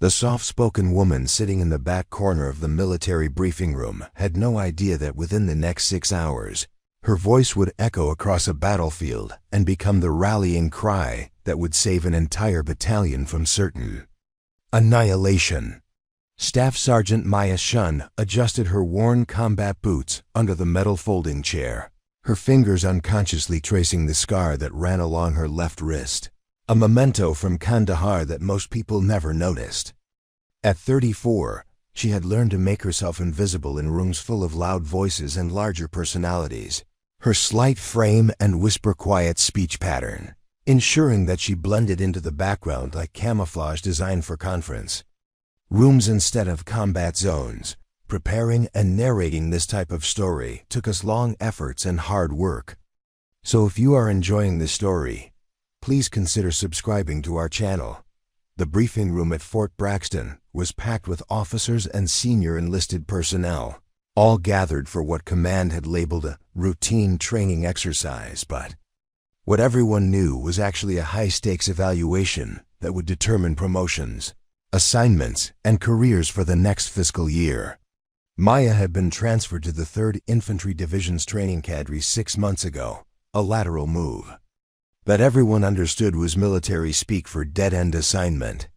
The soft-spoken woman sitting in the back corner of the military briefing room had no idea that within the next 6 hours, her voice would echo across a battlefield and become the rallying cry that would save an entire battalion from certain annihilation. Staff Sergeant Maya Chen adjusted her worn combat boots under the metal folding chair, her fingers unconsciously tracing the scar that ran along her left wrist, a memento from Kandahar that most people never noticed. At 34, she had learned to make herself invisible in rooms full of loud voices and larger personalities, her slight frame and whisper-quiet speech pattern, ensuring that she blended into the background like camouflage designed for conference rooms instead of combat zones. Preparing and narrating this type of story took us long efforts and hard work. So if you are enjoying this story, please consider subscribing to our channel. The briefing room at Fort Braxton was packed with officers and senior enlisted personnel, all gathered for what command had labeled a routine training exercise, but what everyone knew was actually a high-stakes evaluation that would determine promotions, assignments, and careers for the next fiscal year. Maya had been transferred to the 3rd Infantry Division's training cadre 6 months ago, a lateral move. That everyone understood was military speak for dead-end assignment.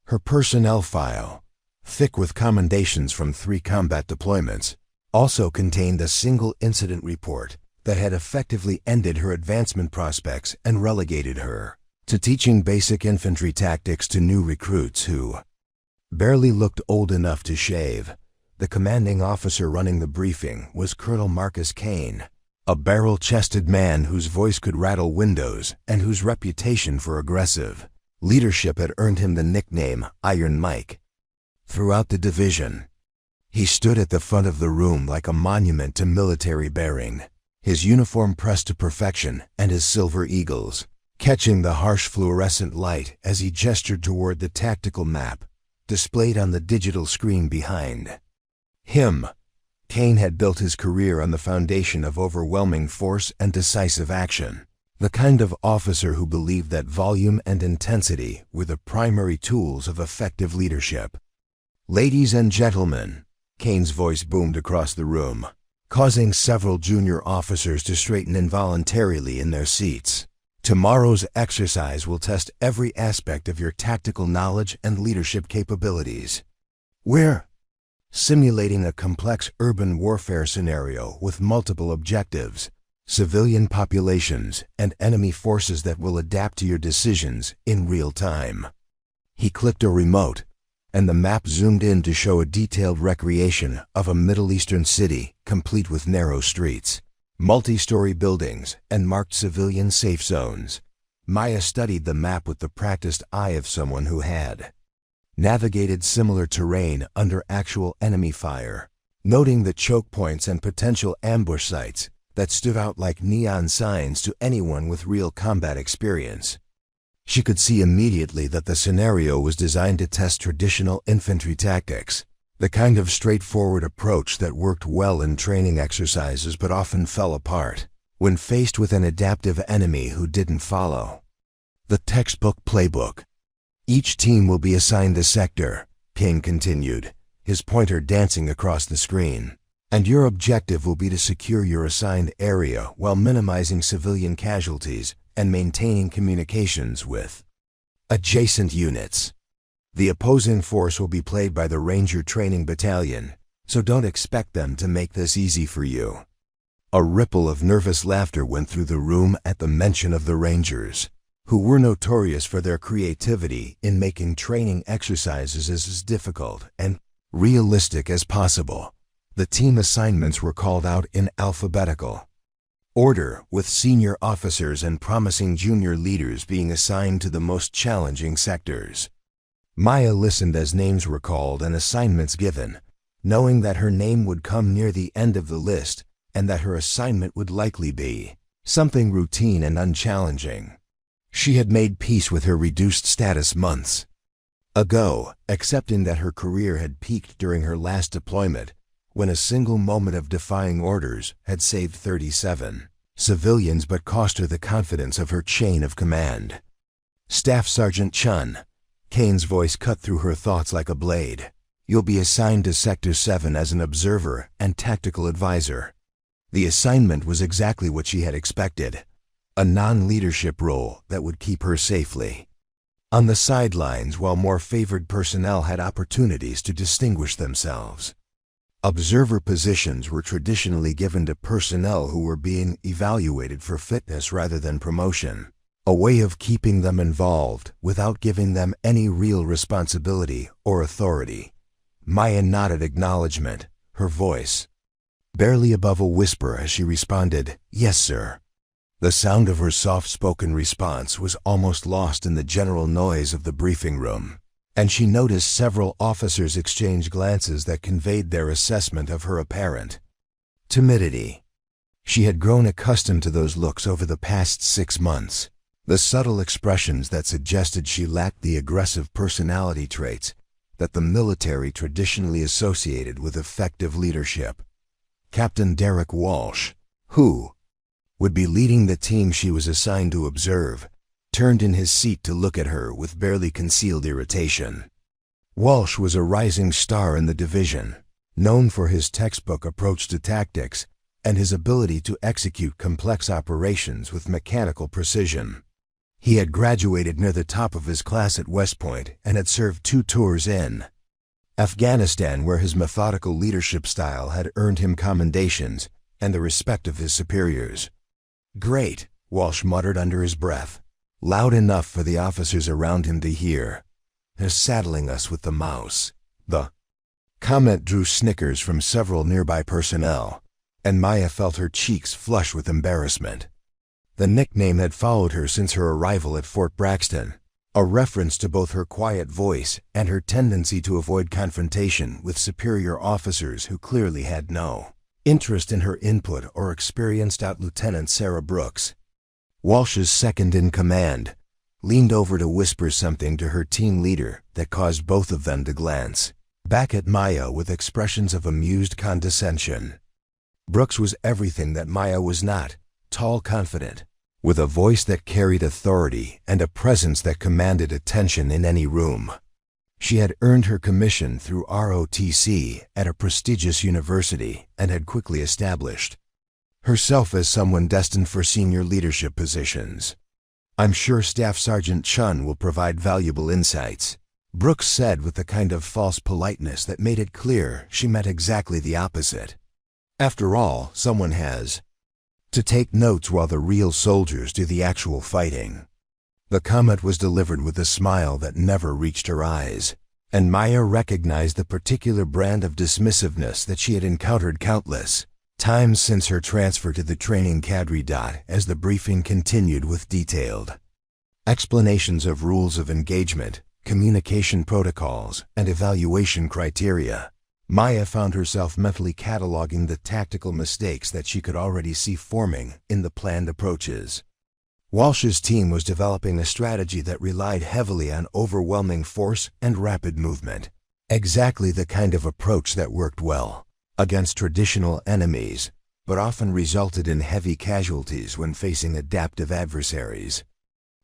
Her personnel file, thick with commendations from 3 combat deployments, also contained a single incident report that had effectively ended her advancement prospects and relegated her to teaching basic infantry tactics to new recruits who barely looked old enough to shave. The commanding officer running the briefing was Colonel Marcus Kane, a barrel-chested man whose voice could rattle windows and whose reputation for aggressive leadership had earned him the nickname Iron Mike. Throughout the division, he stood at the front of the room like a monument to military bearing, his uniform pressed to perfection and his silver eagles catching the harsh fluorescent light as he gestured toward the tactical map displayed on the digital screen behind him. Kane had built his career on the foundation of overwhelming force and decisive action, the kind of officer who believed that volume and intensity were the primary tools of effective leadership. "Ladies and gentlemen," Kane's voice boomed across the room, causing several junior officers to straighten involuntarily in their seats. "Tomorrow's exercise will test every aspect of your tactical knowledge and leadership capabilities. We're simulating a complex urban warfare scenario with multiple objectives, civilian populations, and enemy forces that will adapt to your decisions in real time." He clicked a remote, and the map zoomed in to show a detailed recreation of a Middle Eastern city complete with narrow streets, multi-story buildings, and marked civilian safe zones. Maya studied the map with the practiced eye of someone who had navigated similar terrain under actual enemy fire, noting the choke points and potential ambush sites that stood out like neon signs to anyone with real combat experience. She could see immediately that the scenario was designed to test traditional infantry tactics, the kind of straightforward approach that worked well in training exercises but often fell apart when faced with an adaptive enemy who didn't follow the textbook playbook. "Each team will be assigned a sector," King continued, his pointer dancing across the screen, "and your objective will be to secure your assigned area while minimizing civilian casualties and maintaining communications with adjacent units. The opposing force will be played by the Ranger Training Battalion, so don't expect them to make this easy for you." A ripple of nervous laughter went through the room at the mention of the Rangers, who were notorious for their creativity in making training exercises as difficult and realistic as possible. The team assignments were called out in alphabetical order, with senior officers and promising junior leaders being assigned to the most challenging sectors. Maya listened as names were called and assignments given, knowing that her name would come near the end of the list and that her assignment would likely be something routine and unchallenging. She had made peace with her reduced status months ago, accepting that her career had peaked during her last deployment, when a single moment of defying orders had saved 37 civilians but cost her the confidence of her chain of command. Staff Sergeant Chen, Kane's voice cut through her thoughts like a blade. "You'll be assigned to Sector 7 as an observer and tactical advisor." The assignment was exactly what she had expected, a non-leadership role that would keep her safely on the sidelines while more favored personnel had opportunities to distinguish themselves. Observer positions were traditionally given to personnel who were being evaluated for fitness rather than promotion, a way of keeping them involved without giving them any real responsibility or authority. Maya nodded acknowledgement, her voice barely above a whisper as she responded, "Yes, sir." The sound of her soft-spoken response was almost lost in the general noise of the briefing room, and she noticed several officers exchange glances that conveyed their assessment of her apparent timidity. She had grown accustomed to those looks over the past 6 months, the subtle expressions that suggested she lacked the aggressive personality traits that the military traditionally associated with effective leadership. Captain Derek Walsh, who would be leading the team she was assigned to observe, turned in his seat to look at her with barely concealed irritation. Walsh was a rising star in the division, known for his textbook approach to tactics and his ability to execute complex operations with mechanical precision. He had graduated near the top of his class at West Point and had served 2 tours in Afghanistan, where his methodical leadership style had earned him commendations and the respect of his superiors. "Great," Walsh muttered under his breath, loud enough for the officers around him to hear. "They're saddling us with the mouse." The comment drew snickers from several nearby personnel, and Maya felt her cheeks flush with embarrassment. The nickname had followed her since her arrival at Fort Braxton, a reference to both her quiet voice and her tendency to avoid confrontation with superior officers who clearly had no interest in her input or experienced out Lieutenant Sarah Brooks, Walsh's second-in-command, leaned over to whisper something to her team leader that caused both of them to glance back at Maya with expressions of amused condescension. Brooks was everything that Maya was not, tall, confident, with a voice that carried authority and a presence that commanded attention in any room. She had earned her commission through ROTC at a prestigious university and had quickly established herself as someone destined for senior leadership positions. "I'm sure Staff Sergeant Chen will provide valuable insights," Brooks said with the kind of false politeness that made it clear she meant exactly the opposite. After all, someone has to take notes while the real soldiers do the actual fighting. The comment was delivered with a smile that never reached her eyes, and Maya recognized the particular brand of dismissiveness that she had encountered countless times since her transfer to the training cadre. As the briefing continued with detailed explanations of rules of engagement, communication protocols, and evaluation criteria, Maya found herself mentally cataloging the tactical mistakes that she could already see forming in the planned approaches. Walsh's team was developing a strategy that relied heavily on overwhelming force and rapid movement, exactly the kind of approach that worked well against traditional enemies, but often resulted in heavy casualties when facing adaptive adversaries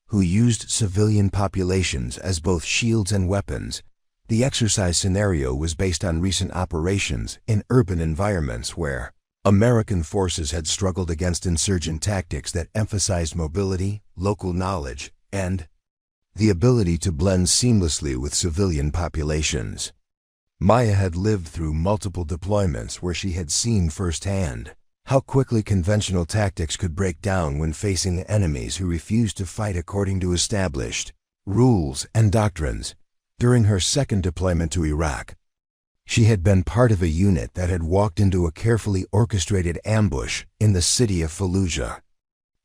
who used civilian populations as both shields and weapons. The exercise scenario was based on recent operations in urban environments where American forces had struggled against insurgent tactics that emphasized mobility, local knowledge, and the ability to blend seamlessly with civilian populations. Maya had lived through multiple deployments where she had seen firsthand how quickly conventional tactics could break down when facing enemies who refused to fight according to established rules and doctrines. During her second deployment to Iraq, she had been part of a unit that had walked into a carefully orchestrated ambush in the city of Fallujah.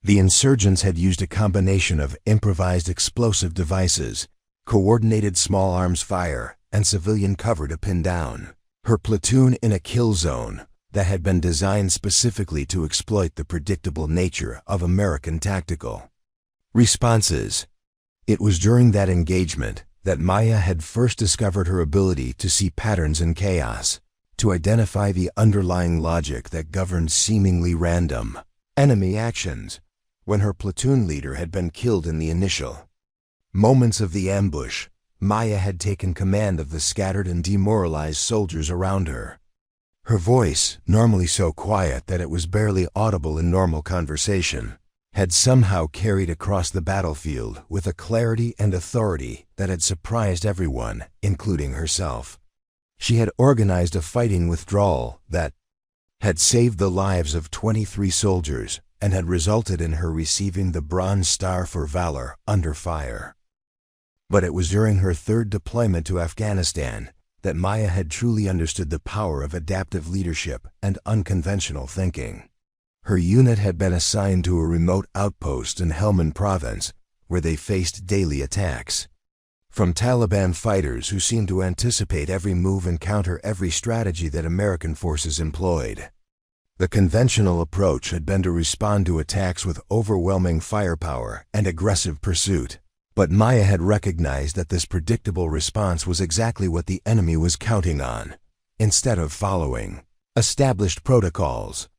The insurgents had used a combination of improvised explosive devices, coordinated small arms fire, and civilian cover to pin down her platoon in a kill zone that had been designed specifically to exploit the predictable nature of American tactical responses. It was during that engagement that Maya had first discovered her ability to see patterns in chaos, to identify the underlying logic that governed seemingly random enemy actions. When her platoon leader had been killed in the initial moments of the ambush, Maya had taken command of the scattered and demoralized soldiers around her. Her voice, normally so quiet that it was barely audible in normal conversation, had somehow carried across the battlefield with a clarity and authority that had surprised everyone, including herself. She had organized a fighting withdrawal that had saved the lives of 23 soldiers and had resulted in her receiving the Bronze Star for Valor under fire. But it was during her third deployment to Afghanistan that Maya had truly understood the power of adaptive leadership and unconventional thinking. Her unit had been assigned to a remote outpost in Helmand Province, where they faced daily attacks from Taliban fighters who seemed to anticipate every move and counter every strategy that American forces employed. The conventional approach had been to respond to attacks with overwhelming firepower and aggressive pursuit. But Maya had recognized that this predictable response was exactly what the enemy was counting on. Instead of following established protocols,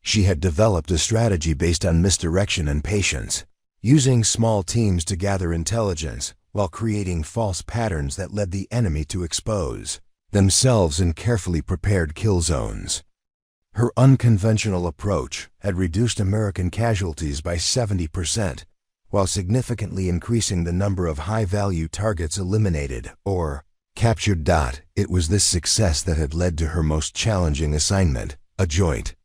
she had developed a strategy based on misdirection and patience, using small teams to gather intelligence while creating false patterns that led the enemy to expose themselves in carefully prepared kill zones. Her unconventional approach had reduced American casualties by 70%, while significantly increasing the number of high-value targets eliminated or captured. It was this success that had led to her most challenging assignment, a joint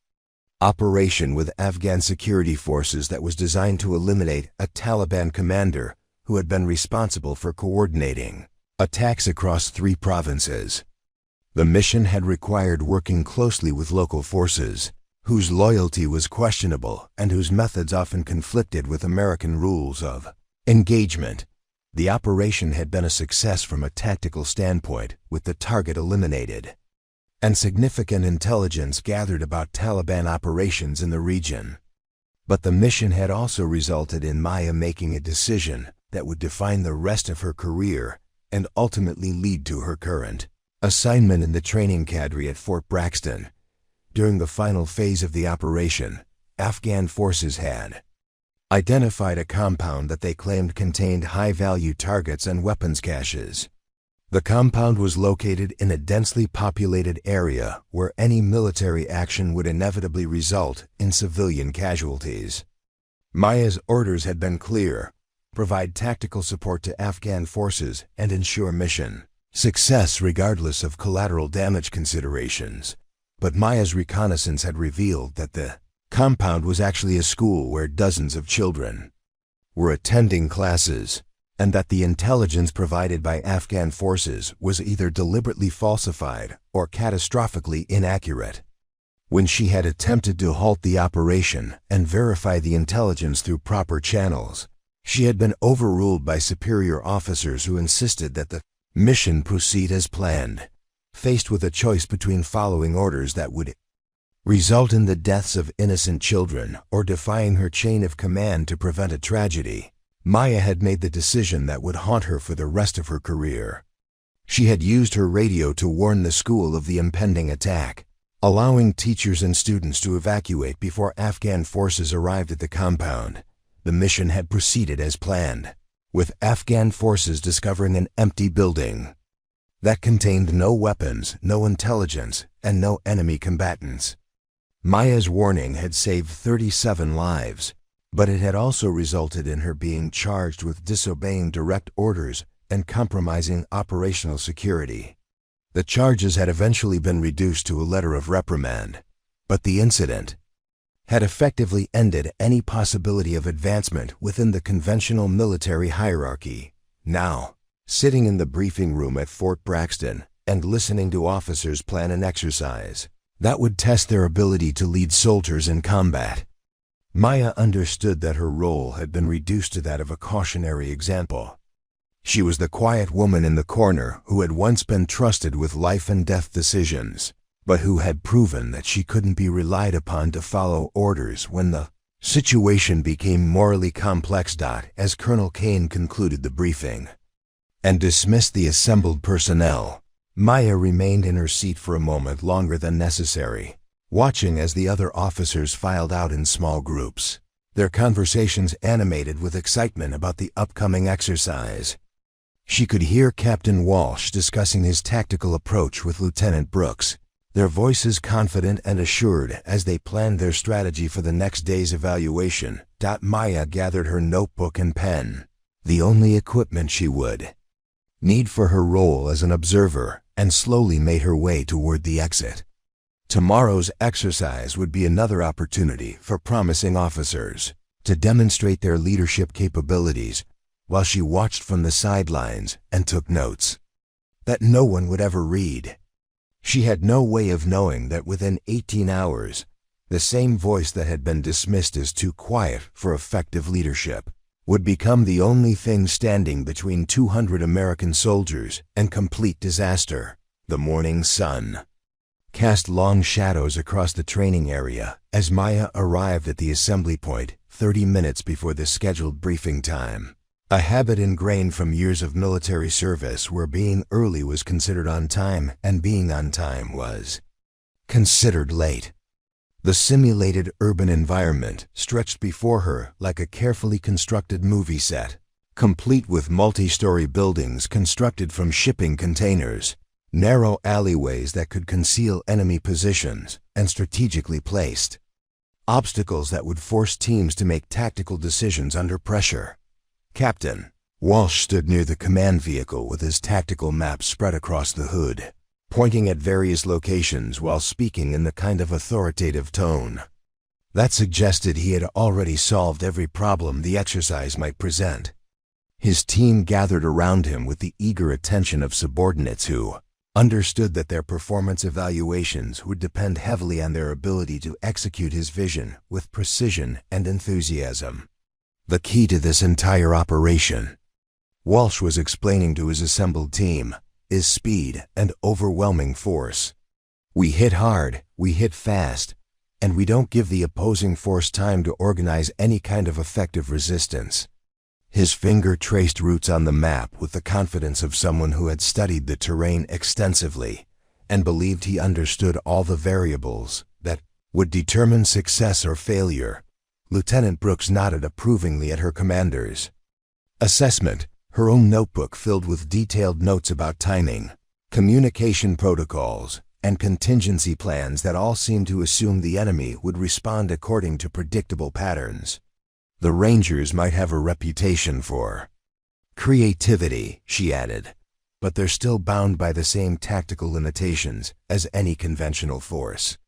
operation with Afghan security forces that was designed to eliminate a Taliban commander who had been responsible for coordinating attacks across 3 provinces. The mission had required working closely with local forces, whose loyalty was questionable and whose methods often conflicted with American rules of engagement. The operation had been a success from a tactical standpoint, with the target eliminated, and significant intelligence gathered about Taliban operations in the region. But the mission had also resulted in Maya making a decision that would define the rest of her career and ultimately lead to her current assignment in the training cadre at Fort Braxton. During the final phase of the operation, Afghan forces had identified a compound that they claimed contained high-value targets and weapons caches. The compound was located in a densely populated area where any military action would inevitably result in civilian casualties. Maya's orders had been clear: provide tactical support to Afghan forces and ensure mission success regardless of collateral damage considerations. But Maya's reconnaissance had revealed that the compound was actually a school where dozens of children were attending classes, and that the intelligence provided by Afghan forces was either deliberately falsified or catastrophically inaccurate. When she had attempted to halt the operation and verify the intelligence through proper channels, she had been overruled by superior officers who insisted that the mission proceed as planned. Faced with a choice between following orders that would result in the deaths of innocent children or defying her chain of command to prevent a tragedy, Maya had made the decision that would haunt her for the rest of her career. She had used her radio to warn the school of the impending attack, allowing teachers and students to evacuate before Afghan forces arrived at the compound. The mission had proceeded as planned, with Afghan forces discovering an empty building that contained no weapons, no intelligence, and no enemy combatants. Maya's warning had saved 37 lives, but it had also resulted in her being charged with disobeying direct orders and compromising operational security. The charges had eventually been reduced to a letter of reprimand, but the incident had effectively ended any possibility of advancement within the conventional military hierarchy. Now, sitting in the briefing room at Fort Braxton and listening to officers plan an exercise that would test their ability to lead soldiers in combat, Maya understood that her role had been reduced to that of a cautionary example. She was the quiet woman in the corner who had once been trusted with life and death decisions, but who had proven that she couldn't be relied upon to follow orders when the situation became morally complex. As Colonel Kane concluded the briefing and dismissed the assembled personnel, Maya remained in her seat for a moment longer than necessary, watching as the other officers filed out in small groups, their conversations animated with excitement about the upcoming exercise. She could hear Captain Walsh discussing his tactical approach with Lieutenant Brooks, their voices confident and assured as they planned their strategy for the next day's evaluation. Maya gathered her notebook and pen, the only equipment she would need for her role as an observer, and slowly made her way toward the exit. Tomorrow's exercise would be another opportunity for promising officers to demonstrate their leadership capabilities, while she watched from the sidelines and took notes that no one would ever read. She had no way of knowing that within 18 hours, the same voice that had been dismissed as too quiet for effective leadership would become the only thing standing between 200 American soldiers and complete disaster. The morning sun cast long shadows across the training area as Maya arrived at the assembly point 30 minutes before the scheduled briefing time. A habit ingrained from years of military service where being early was considered on time and being on time was considered late. The simulated urban environment stretched before her like a carefully constructed movie set, complete with multi-story buildings constructed from shipping containers, narrow alleyways that could conceal enemy positions, and strategically placed obstacles that would force teams to make tactical decisions under pressure. Captain Walsh stood near the command vehicle with his tactical map spread across the hood, pointing at various locations while speaking in the kind of authoritative tone that suggested he had already solved every problem the exercise might present. His team gathered around him with the eager attention of subordinates who understood that their performance evaluations would depend heavily on their ability to execute his vision with precision and enthusiasm. The key to this entire operation, Walsh was explaining to his assembled team, is speed and overwhelming force. We hit hard, we hit fast, and we don't give the opposing force time to organize any kind of effective resistance. His finger traced routes on the map with the confidence of someone who had studied the terrain extensively and believed he understood all the variables that would determine success or failure. Lieutenant Brooks nodded approvingly at her commanders' assessment, her own notebook filled with detailed notes about timing, communication protocols, and contingency plans that all seemed to assume the enemy would respond according to predictable patterns. The Rangers might have a reputation for creativity, she added, but they're still bound by the same tactical limitations as any conventional force.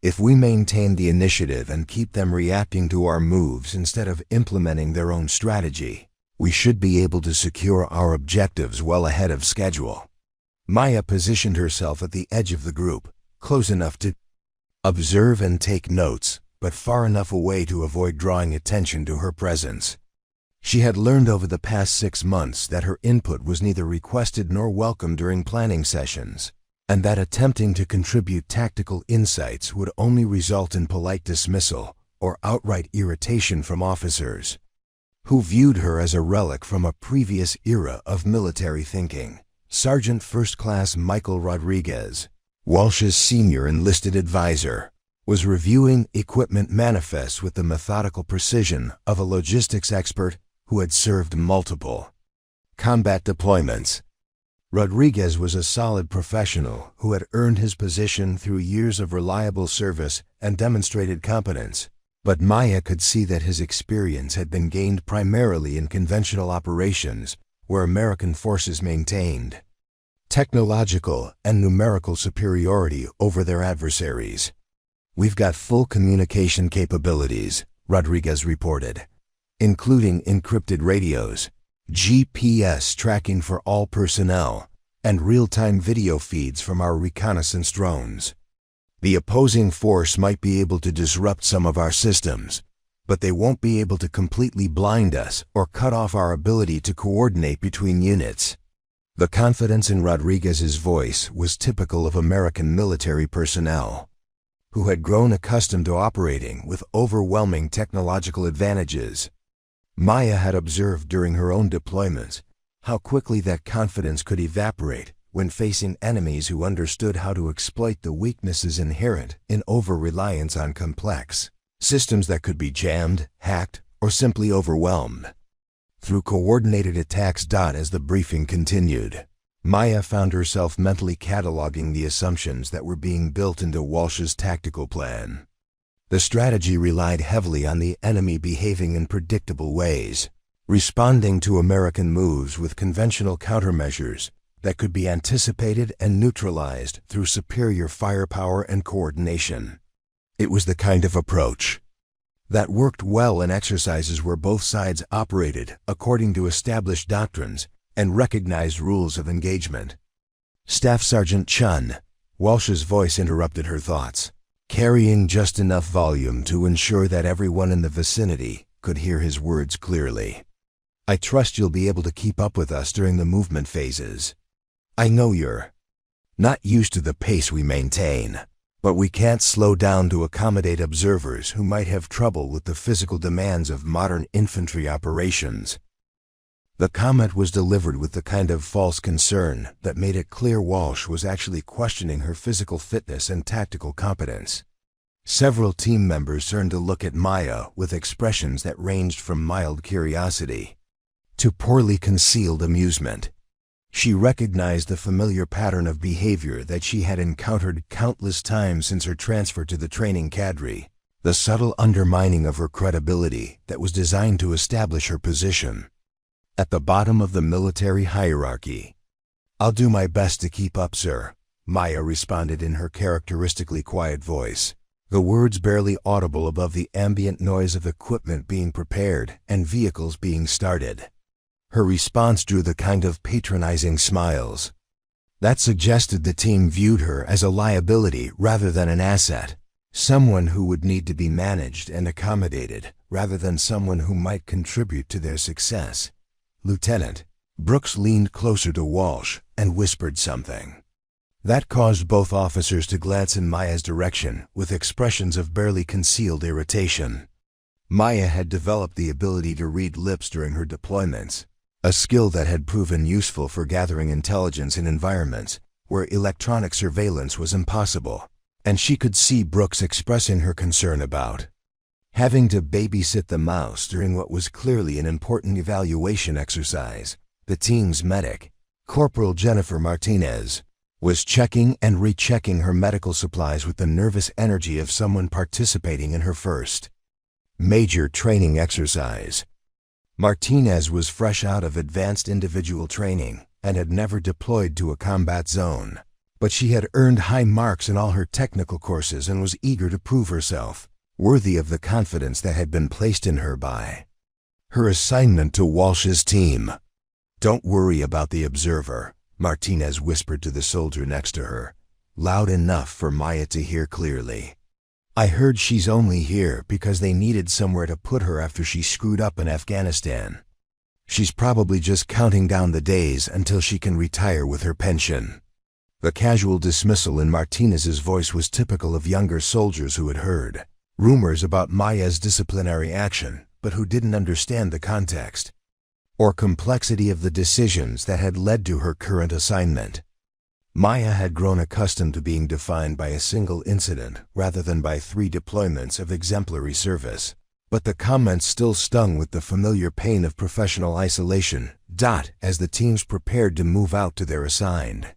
If we maintain the initiative and keep them reacting to our moves instead of implementing their own strategy, we should be able to secure our objectives well ahead of schedule. Maya positioned herself at the edge of the group, close enough to observe and take notes, but far enough away to avoid drawing attention to her presence. She had learned over the past 6 months that her input was neither requested nor welcome during planning sessions, and that attempting to contribute tactical insights would only result in polite dismissal or outright irritation from officers who viewed her as a relic from a previous era of military thinking. Sergeant First Class Michael Rodriguez, Walsh's senior enlisted advisor, was reviewing equipment manifests with the methodical precision of a logistics expert who had served multiple combat deployments. Rodriguez was a solid professional who had earned his position through years of reliable service and demonstrated competence, but Maya could see that his experience had been gained primarily in conventional operations where American forces maintained technological and numerical superiority over their adversaries. "We've got full communication capabilities," Rodriguez reported, including encrypted radios, GPS tracking for all personnel, and real-time video feeds from our reconnaissance drones. The opposing force might be able to disrupt some of our systems, but they won't be able to completely blind us or cut off our ability to coordinate between units. The confidence in Rodriguez's voice was typical of American military personnel, who had grown accustomed to operating with overwhelming technological advantages. Maya had observed during her own deployments how quickly that confidence could evaporate when facing enemies who understood how to exploit the weaknesses inherent in over-reliance on complex systems that could be jammed, hacked, or simply overwhelmed. through coordinated attacks. As the briefing continued, Maya found herself mentally cataloging the assumptions that were being built into Walsh's tactical plan. The strategy relied heavily on the enemy behaving in predictable ways, responding to American moves with conventional countermeasures that could be anticipated and neutralized through superior firepower and coordination. It was the kind of approach that worked well in exercises where both sides operated according to established doctrines and recognized rules of engagement. Staff Sergeant Chen, Walsh's voice interrupted her thoughts, carrying just enough volume to ensure that everyone in the vicinity could hear his words clearly. I trust you'll be able to keep up with us during the movement phases. I know you're not used to the pace we maintain, but we can't slow down to accommodate observers who might have trouble with the physical demands of modern infantry operations. The comment was delivered with the kind of false concern that made it clear Walsh was actually questioning her physical fitness and tactical competence. Several team members turned to look at Maya with expressions that ranged from mild curiosity to poorly concealed amusement. She recognized the familiar pattern of behavior that she had encountered countless times since her transfer to the training cadre, the subtle undermining of her credibility that was designed to establish her position at the bottom of the military hierarchy. I'll do my best to keep up, sir, Maya responded in her characteristically quiet voice, the words barely audible above the ambient noise of equipment being prepared and vehicles being started. Her response drew the kind of patronizing smiles that suggested the team viewed her as a liability rather than an asset, someone who would need to be managed and accommodated rather than someone who might contribute to their success. Lieutenant Brooks leaned closer to Walsh and whispered something that caused both officers to glance in Maya's direction with expressions of barely concealed irritation. Maya had developed the ability to read lips during her deployments, a skill that had proven useful for gathering intelligence in environments where electronic surveillance was impossible, and she could see Brooks expressing her concern about having to babysit the mouse during what was clearly an important evaluation exercise. The team's medic, Corporal Jennifer Martinez, was checking and rechecking her medical supplies with the nervous energy of someone participating in her first major training exercise. Martinez was fresh out of advanced individual training and had never deployed to a combat zone, but she had earned high marks in all her technical courses and was eager to prove herself worthy of the confidence that had been placed in her by her assignment to Walsh's team. Don't worry about the observer, Martinez whispered to the soldier next to her, loud enough for Maya to hear clearly. I heard she's only here because they needed somewhere to put her after she screwed up in Afghanistan. She's probably just counting down the days until she can retire with her pension. The casual dismissal in Martinez's voice was typical of younger soldiers who had heard rumors about Maya's disciplinary action, but who didn't understand the context or complexity of the decisions that had led to her current assignment. Maya had grown accustomed to being defined by a single incident rather than by 3 deployments of exemplary service, but the comments still stung with the familiar pain of professional isolation. As the teams prepared to move out to their assigned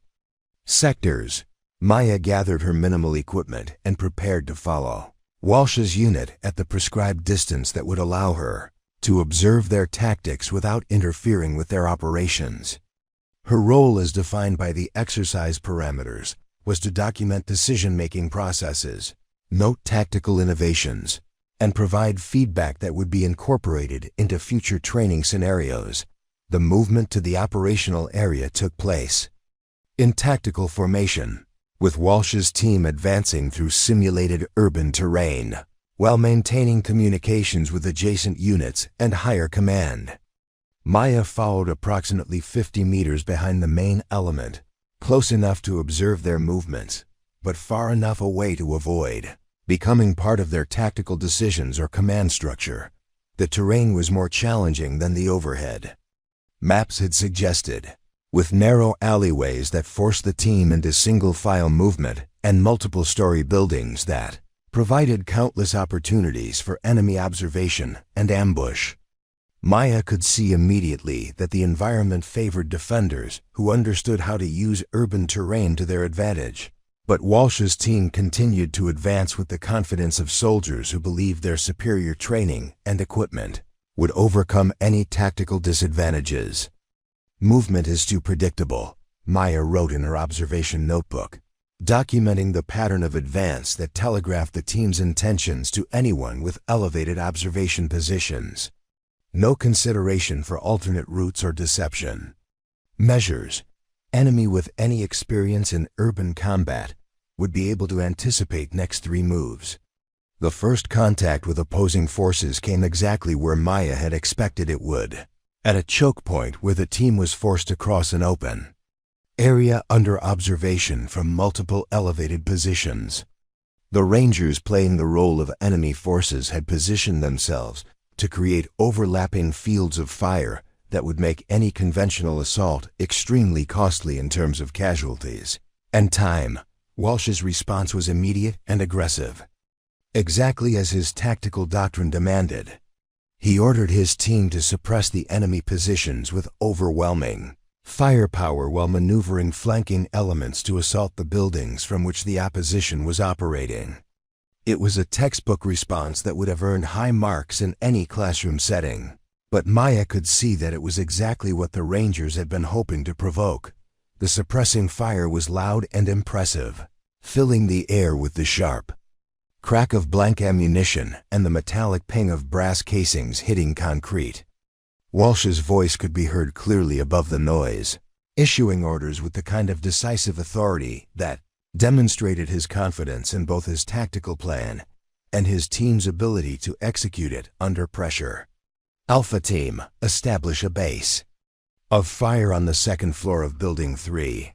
sectors, Maya gathered her minimal equipment and prepared to follow Walsh's unit at the prescribed distance that would allow her to observe their tactics without interfering with their operations. Her role, as defined by the exercise parameters, was to document decision-making processes, note tactical innovations, and provide feedback that would be incorporated into future training scenarios. The movement to the operational area took place in tactical formation, with Walsh's team advancing through simulated urban terrain, while maintaining communications with adjacent units and higher command. Maya followed approximately 50 meters behind the main element, close enough to observe their movements, but far enough away to avoid becoming part of their tactical decisions or command structure. The terrain was more challenging than the overhead maps had suggested, with narrow alleyways that forced the team into single-file movement and multiple-story buildings that provided countless opportunities for enemy observation and ambush. Maya could see immediately that the environment favored defenders who understood how to use urban terrain to their advantage. But Walsh's team continued to advance with the confidence of soldiers who believed their superior training and equipment would overcome any tactical disadvantages. "Movement is too predictable," Maya wrote in her observation notebook, documenting the pattern of advance that telegraphed the team's intentions to anyone with elevated observation positions. No consideration for alternate routes or deception. Measures. Enemy with any experience in urban combat would be able to anticipate next 3 moves. The first contact with opposing forces came exactly where Maya had expected it would, at a choke point where the team was forced to cross an open area under observation from multiple elevated positions. The Rangers, playing the role of enemy forces, had positioned themselves to create overlapping fields of fire that would make any conventional assault extremely costly in terms of casualties and time. Walsh's response was immediate and aggressive, exactly as his tactical doctrine demanded. He ordered his team to suppress the enemy positions with overwhelming firepower while maneuvering flanking elements to assault the buildings from which the opposition was operating. It was a textbook response that would have earned high marks in any classroom setting. But Maya could see that it was exactly what the Rangers had been hoping to provoke. The suppressing fire was loud and impressive, filling the air with the sharp crack of blank ammunition and the metallic ping of brass casings hitting concrete. Walsh's voice could be heard clearly above the noise, issuing orders with the kind of decisive authority that demonstrated his confidence in both his tactical plan and his team's ability to execute it under pressure. "Alpha Team, establish a base of fire on the second floor of Building 3,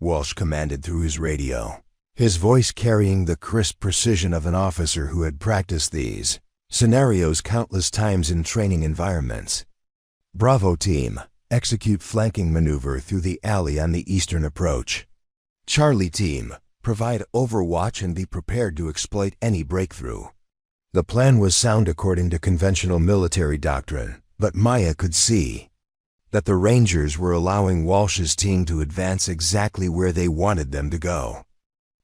Walsh commanded through his radio, his voice carrying the crisp precision of an officer who had practiced these scenarios countless times in training environments. "Bravo Team, execute flanking maneuver through the alley on the eastern approach. Charlie Team, provide overwatch and be prepared to exploit any breakthrough." The plan was sound according to conventional military doctrine, but Maya could see that the Rangers were allowing Walsh's team to advance exactly where they wanted them to go.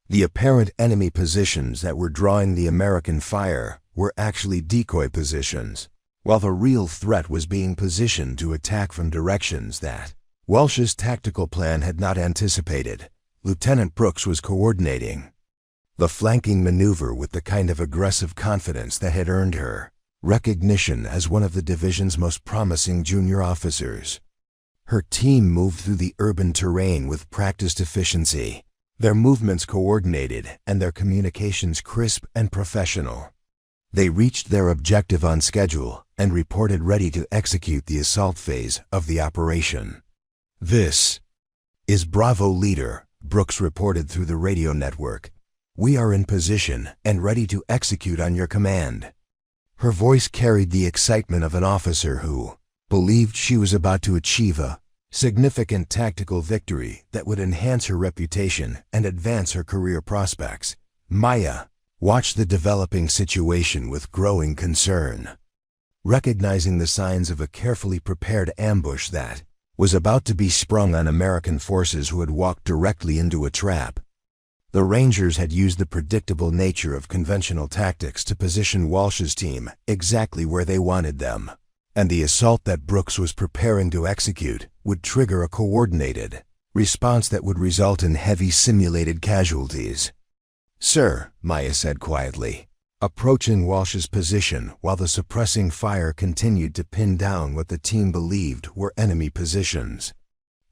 The apparent enemy positions that were drawing the American fire were actually decoy positions, while the real threat was being positioned to attack from directions that Walsh's tactical plan had not anticipated. Lieutenant Brooks was coordinating the flanking maneuver with the kind of aggressive confidence that had earned her recognition as one of the division's most promising junior officers. Her team moved through the urban terrain with practiced efficiency, their movements coordinated and their communications crisp and professional. They reached their objective on schedule and reported ready to execute the assault phase of the operation. "This is Bravo Leader," Brooks reported through the radio network. "We are in position and ready to execute on your command." Her voice carried the excitement of an officer who believed she was about to achieve a significant tactical victory that would enhance her reputation and advance her career prospects. Maya watched the developing situation with growing concern, recognizing the signs of a carefully prepared ambush that was about to be sprung on American forces who had walked directly into a trap. The Rangers had used the predictable nature of conventional tactics to position Walsh's team exactly where they wanted them, and the assault that Brooks was preparing to execute would trigger a coordinated response that would result in heavy simulated casualties. "Sir," Maya said quietly, approaching Walsh's position while the suppressing fire continued to pin down what the team believed were enemy positions,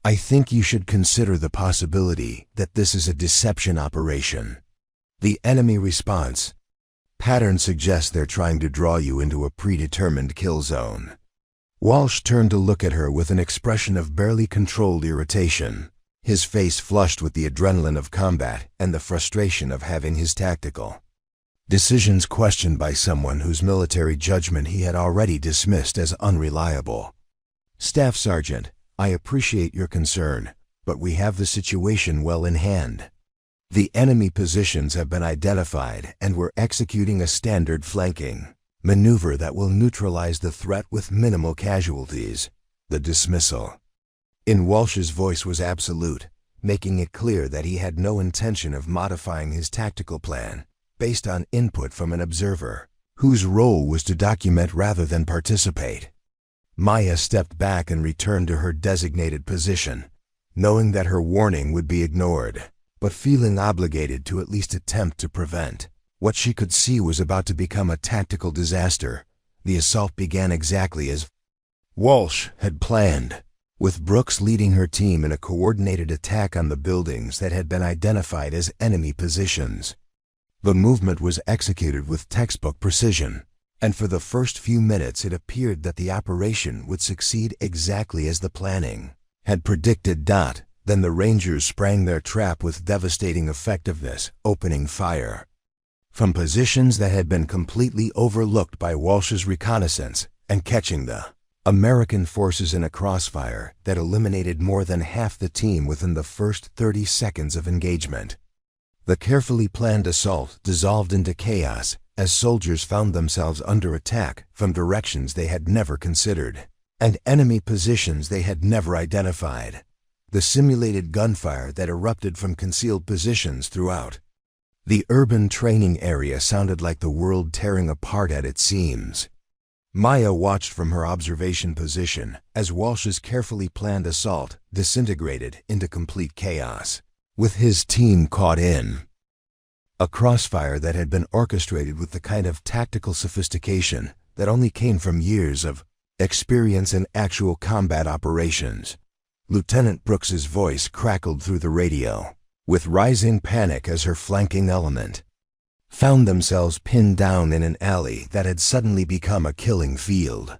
"I think you should consider the possibility that this is a deception operation. The enemy response pattern suggests they're trying to draw you into a predetermined kill zone." Walsh turned to look at her with an expression of barely controlled irritation, his face flushed with the adrenaline of combat and the frustration of having his tactical decisions questioned by someone whose military judgment he had already dismissed as unreliable. "Staff Sergeant, I appreciate your concern, but we have the situation well in hand. The enemy positions have been identified and we're executing a standard flanking Maneuver that will neutralize the threat with minimal casualties. The dismissal. In Walsh's voice was absolute, making it clear that he had no intention of modifying his tactical plan based on input from an observer, whose role was to document rather than participate. Maya stepped back and returned to her designated position, knowing that her warning would be ignored, but feeling obligated to at least attempt to prevent what she could see was about to become a tactical disaster. The assault began exactly as Walsh had planned, with Brooks leading her team in a coordinated attack on the buildings that had been identified as enemy positions. The movement was executed with textbook precision, and for the first few minutes it appeared that the operation would succeed exactly as the planning had predicted. Then the Rangers sprang their trap with devastating effectiveness, opening fire from positions that had been completely overlooked by Walsh's reconnaissance and catching the American forces in a crossfire that eliminated more than half the team within the first 30 seconds of engagement. The carefully planned assault dissolved into chaos as soldiers found themselves under attack from directions they had never considered and enemy positions they had never identified. The simulated gunfire that erupted from concealed positions throughout the urban training area sounded like the world tearing apart at its seams. Maya watched from her observation position as Walsh's carefully planned assault disintegrated into complete chaos, with his team caught in a crossfire that had been orchestrated with the kind of tactical sophistication that only came from years of experience in actual combat operations. Lieutenant Brooks's voice crackled through the radio, with rising panic as her flanking element found themselves pinned down in an alley that had suddenly become a killing field.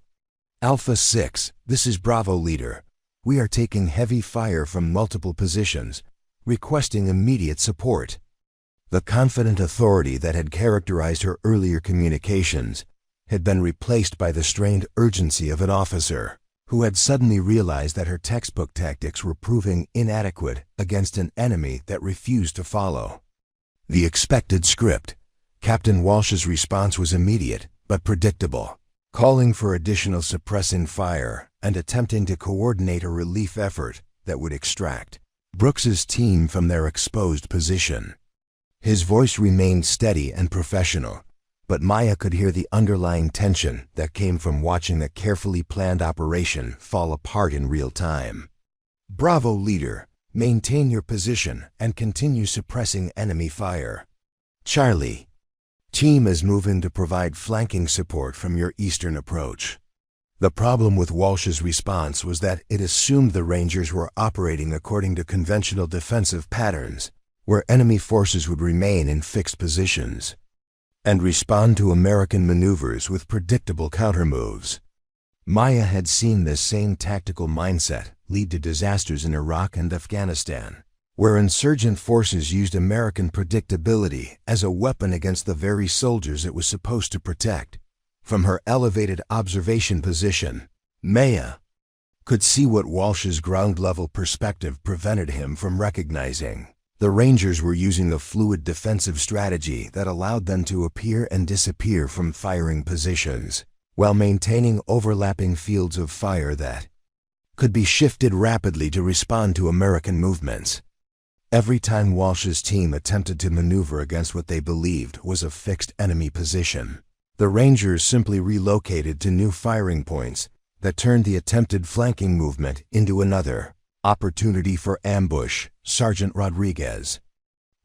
Alpha 6, this is Bravo leader. We are taking heavy fire from multiple positions, requesting immediate support. The confident authority that had characterized her earlier communications had been replaced by the strained urgency of an officer who had suddenly realized that her textbook tactics were proving inadequate against an enemy that refused to follow the expected script. Captain Walsh's response was immediate but predictable, calling for additional suppressing fire and attempting to coordinate a relief effort that would extract Brooks's team from their exposed position. His voice remained steady and professional, but Maya could hear the underlying tension that came from watching a carefully planned operation fall apart in real time. Bravo leader, maintain your position and continue suppressing enemy fire. Charlie, team is moving to provide flanking support from your eastern approach. The problem with Walsh's response was that it assumed the Rangers were operating according to conventional defensive patterns, where enemy forces would remain in fixed positions and respond to American maneuvers with predictable countermoves. Maya had seen this same tactical mindset lead to disasters in Iraq and Afghanistan, where insurgent forces used American predictability as a weapon against the very soldiers it was supposed to protect. From her elevated observation position, Maya could see what Walsh's ground-level perspective prevented him from recognizing. The Rangers were using a fluid defensive strategy that allowed them to appear and disappear from firing positions, while maintaining overlapping fields of fire that could be shifted rapidly to respond to American movements. Every time Walsh's team attempted to maneuver against what they believed was a fixed enemy position, the Rangers simply relocated to new firing points that turned the attempted flanking movement into another opportunity for ambush. Sergeant Rodriguez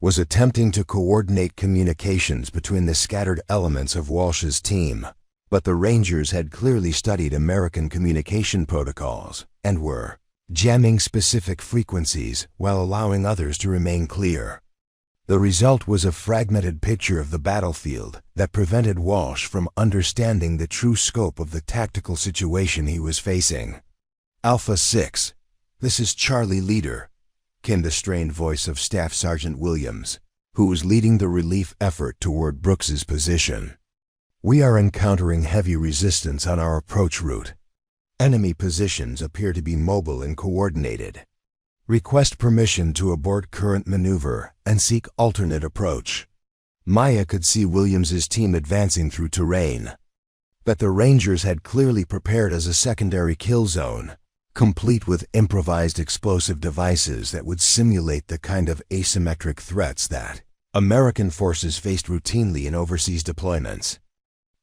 was attempting to coordinate communications between the scattered elements of Walsh's team, but the Rangers had clearly studied American communication protocols and were jamming specific frequencies while allowing others to remain clear. The result was a fragmented picture of the battlefield that prevented Walsh from understanding the true scope of the tactical situation he was facing. Alpha 6, this is Charlie leader, came the strained voice of Staff Sergeant Williams, who was leading the relief effort toward Brooks's position. We are encountering heavy resistance on our approach route. Enemy positions appear to be mobile and coordinated. Request permission to abort current maneuver and seek alternate approach. Maya could see Williams's team advancing through terrain, that the Rangers had clearly prepared as a secondary kill zone, complete with improvised explosive devices that would simulate the kind of asymmetric threats that American forces faced routinely in overseas deployments.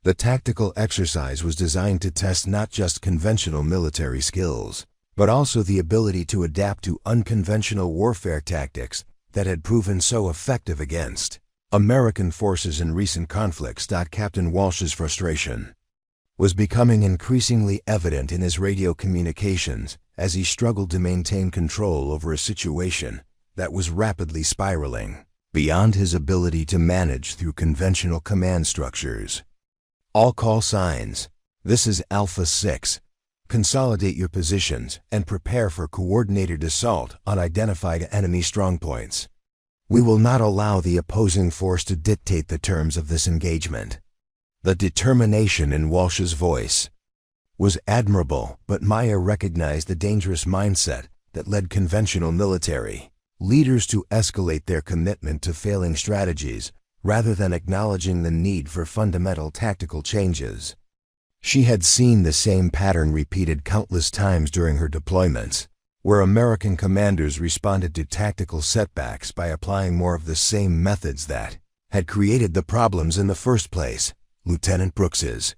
The tactical exercise was designed to test not just conventional military skills, but also the ability to adapt to unconventional warfare tactics that had proven so effective against American forces in recent conflicts. Captain Walsh's frustration was becoming increasingly evident in his radio communications as he struggled to maintain control over a situation that was rapidly spiraling beyond his ability to manage through conventional command structures. All call signs. This is Alpha 6. Consolidate your positions and prepare for coordinated assault on identified enemy strongpoints. We will not allow the opposing force to dictate the terms of this engagement. The determination in Walsh's voice was admirable, but Maya recognized the dangerous mindset that led conventional military leaders to escalate their commitment to failing strategies rather than acknowledging the need for fundamental tactical changes. She had seen the same pattern repeated countless times during her deployments, where American commanders responded to tactical setbacks by applying more of the same methods that had created the problems in the first place. Lieutenant Brooks's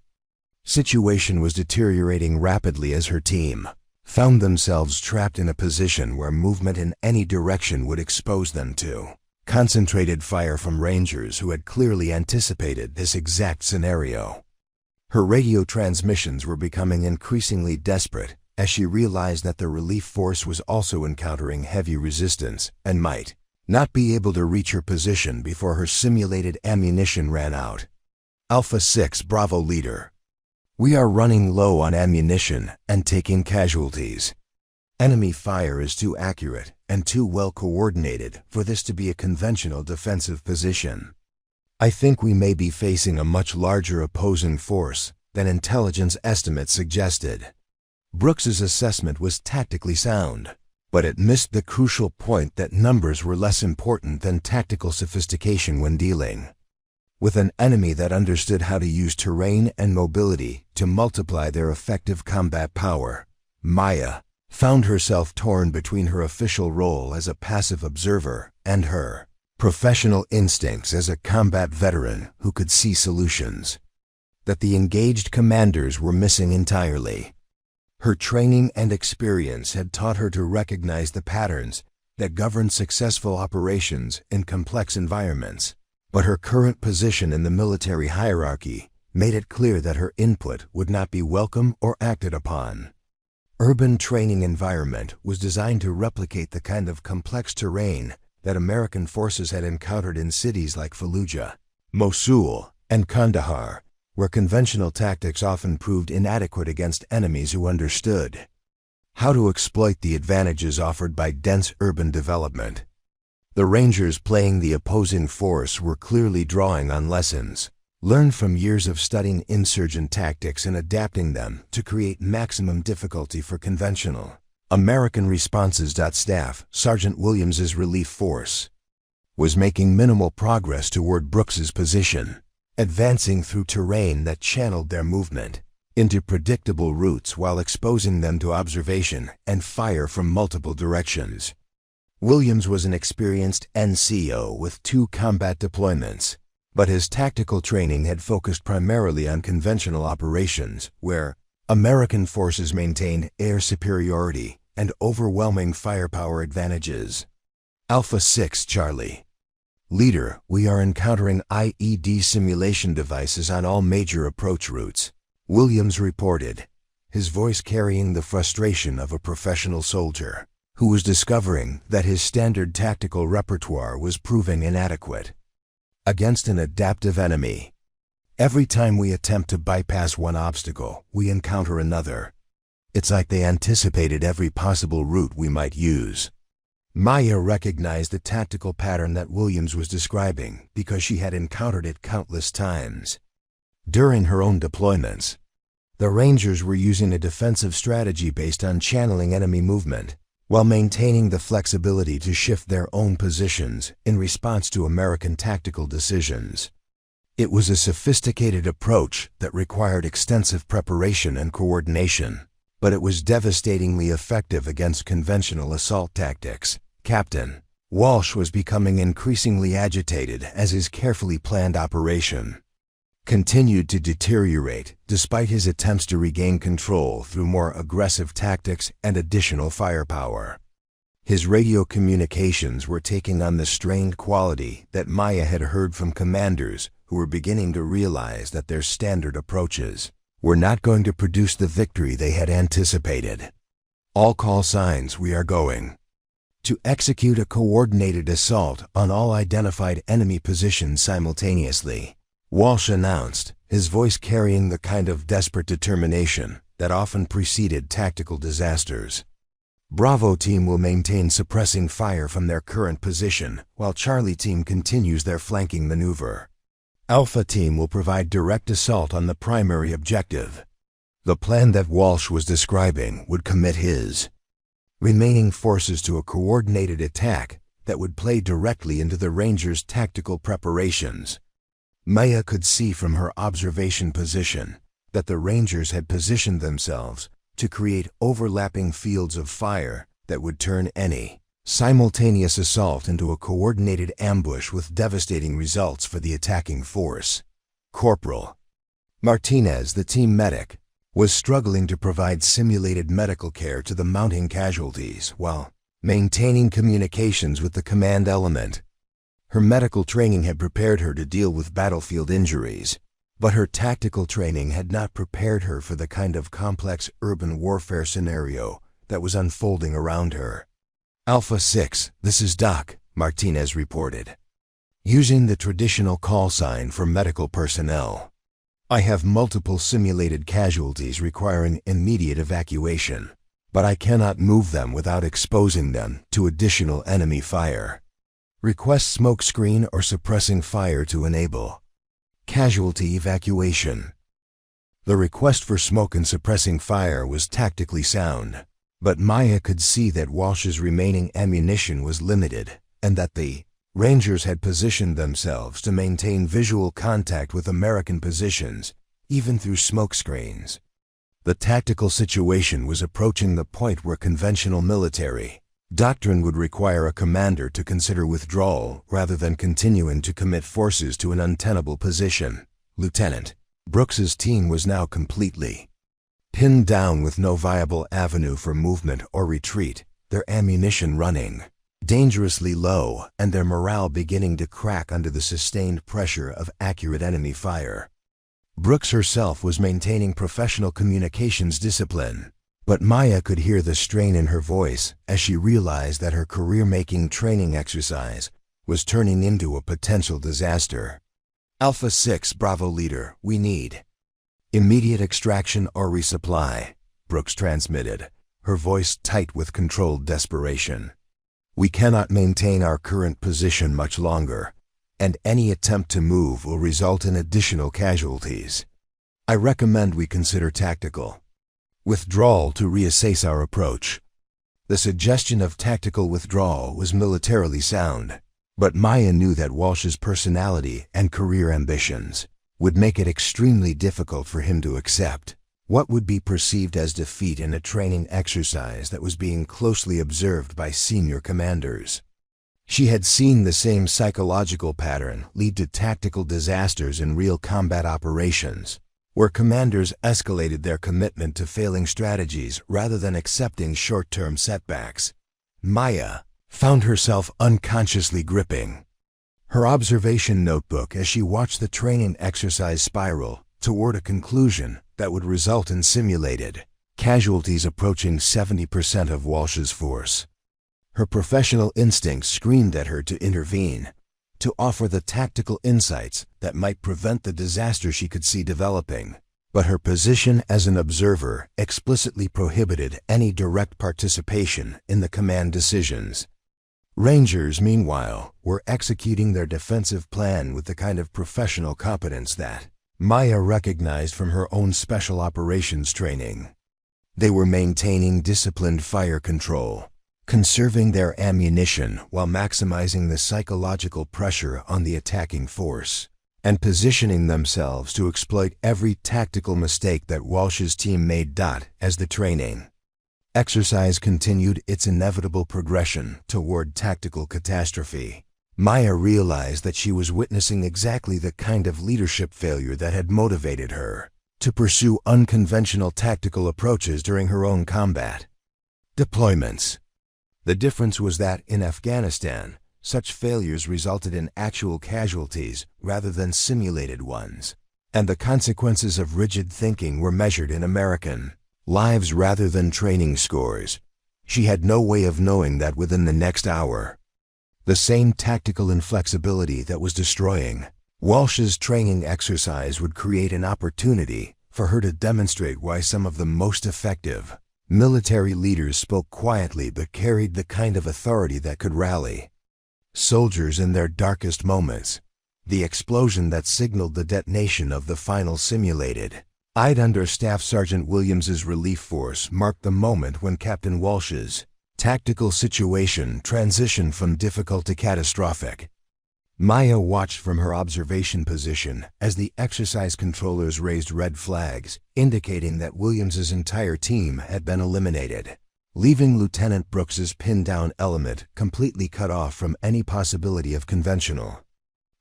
situation was deteriorating rapidly as her team found themselves trapped in a position where movement in any direction would expose them to concentrated fire from Rangers who had clearly anticipated this exact scenario. Her radio transmissions were becoming increasingly desperate as she realized that the relief force was also encountering heavy resistance and might not be able to reach her position before her simulated ammunition ran out. Alpha 6 Bravo Leader. We are running low on ammunition and taking casualties. Enemy fire is too accurate and too well coordinated for this to be a conventional defensive position. I think we may be facing a much larger opposing force than intelligence estimates suggested. Brooks's assessment was tactically sound, but it missed the crucial point that numbers were less important than tactical sophistication when dealing with an enemy that understood how to use terrain and mobility to multiply their effective combat power. Maya found herself torn between her official role as a passive observer and her professional instincts as a combat veteran who could see solutions that the engaged commanders were missing entirely. Her training and experience had taught her to recognize the patterns that govern successful operations in complex environments, but her current position in the military hierarchy made it clear that her input would not be welcome or acted upon. Urban training environment was designed to replicate the kind of complex terrain that American forces had encountered in cities like Fallujah, Mosul, and Kandahar, where conventional tactics often proved inadequate against enemies who understood how to exploit the advantages offered by dense urban development. The Rangers playing the opposing force were clearly drawing on lessons learned from years of studying insurgent tactics and adapting them to create maximum difficulty for conventional American responses. Staff Sergeant Williams's relief force was making minimal progress toward Brooks's position, advancing through terrain that channeled their movement into predictable routes while exposing them to observation and fire from multiple directions. Williams was an experienced NCO with 2 combat deployments, but his tactical training had focused primarily on conventional operations where American forces maintained air superiority and overwhelming firepower advantages. Alpha 6 Charlie. Leader, we are encountering IED simulation devices on all major approach routes, Williams reported, his voice carrying the frustration of a professional soldier who was discovering that his standard tactical repertoire was proving inadequate against an adaptive enemy. Every time we attempt to bypass one obstacle, we encounter another. It's like they anticipated every possible route we might use. Maya recognized the tactical pattern that Williams was describing because she had encountered it countless times. During her own deployments, the Rangers were using a defensive strategy based on channeling enemy movement, while maintaining the flexibility to shift their own positions in response to American tactical decisions. It was a sophisticated approach that required extensive preparation and coordination, but it was devastatingly effective against conventional assault tactics. Captain Walsh was becoming increasingly agitated as his carefully planned operation continued to deteriorate despite his attempts to regain control through more aggressive tactics and additional firepower. His radio communications were taking on the strained quality that Maya had heard from commanders who were beginning to realize that their standard approaches were not going to produce the victory they had anticipated. All call signs, we are going to execute a coordinated assault on all identified enemy positions simultaneously, Walsh announced, his voice carrying the kind of desperate determination that often preceded tactical disasters. Bravo team will maintain suppressing fire from their current position while Charlie team continues their flanking maneuver. Alpha team will provide direct assault on the primary objective. The plan that Walsh was describing would commit his remaining forces to a coordinated attack that would play directly into the Rangers' tactical preparations. Maya could see from her observation position that the Rangers had positioned themselves to create overlapping fields of fire that would turn any simultaneous assault into a coordinated ambush with devastating results for the attacking force. Corporal Martinez, the team medic, was struggling to provide simulated medical care to the mounting casualties while maintaining communications with the command element. Her medical training had prepared her to deal with battlefield injuries, but her tactical training had not prepared her for the kind of complex urban warfare scenario that was unfolding around her. Alpha 6, this is Doc, Martinez reported, using the traditional call sign for medical personnel. I have multiple simulated casualties requiring immediate evacuation, but I cannot move them without exposing them to additional enemy fire. Request smoke screen or suppressing fire to enable casualty evacuation. The request for smoke and suppressing fire was tactically sound, but Maya could see that Walsh's remaining ammunition was limited and that the Rangers had positioned themselves to maintain visual contact with American positions, even through smoke screens. The tactical situation was approaching the point where conventional military doctrine would require a commander to consider withdrawal rather than continuing to commit forces to an untenable position. Lieutenant Brooks's team was now completely pinned down with no viable avenue for movement or retreat, their ammunition running dangerously low and their morale beginning to crack under the sustained pressure of accurate enemy fire. Brooks herself was maintaining professional communications discipline, but Maya could hear the strain in her voice as she realized that her career-making training exercise was turning into a potential disaster. Alpha 6 Bravo leader, we need immediate extraction or resupply, Brooks transmitted, her voice tight with controlled desperation. We cannot maintain our current position much longer, and any attempt to move will result in additional casualties. I recommend we consider tactical withdrawal to reassess our approach. The suggestion of tactical withdrawal was militarily sound, but Maya knew that Walsh's personality and career ambitions would make it extremely difficult for him to accept what would be perceived as defeat in a training exercise that was being closely observed by senior commanders. She had seen the same psychological pattern lead to tactical disasters in real combat operations, where commanders escalated their commitment to failing strategies rather than accepting short-term setbacks. Maya found herself unconsciously gripping her observation notebook as she watched the training exercise spiral toward a conclusion that would result in simulated casualties approaching 70% of Walsh's force. Her professional instincts screamed at her to intervene, to offer the tactical insights that might prevent the disaster she could see developing, but her position as an observer explicitly prohibited any direct participation in the command decisions. Rangers, meanwhile, were executing their defensive plan with the kind of professional competence that Maya recognized from her own special operations training. They were maintaining disciplined fire control, conserving their ammunition while maximizing the psychological pressure on the attacking force. and positioning themselves to exploit every tactical mistake that Walsh's team made. As the training exercise continued its inevitable progression toward tactical catastrophe, Maya realized that she was witnessing exactly the kind of leadership failure that had motivated her to pursue unconventional tactical approaches during her own combat deployments. The difference was that in Afghanistan, such failures resulted in actual casualties rather than simulated ones, and the consequences of rigid thinking were measured in American lives rather than training scores. She had no way of knowing that within the next hour, the same tactical inflexibility that was destroying Walsh's training exercise would create an opportunity for her to demonstrate why some of the most effective military leaders spoke quietly but carried the kind of authority that could rally soldiers in their darkest moments. The explosion that signaled the detonation of the final simulated under Staff Sergeant Williams's relief force marked the moment when Captain Walsh's tactical situation transitioned from difficult to catastrophic. Maya watched from her observation position as the exercise controllers raised red flags, indicating that Williams's entire team had been eliminated, leaving Lieutenant Brooks's pinned-down element completely cut off from any possibility of conventional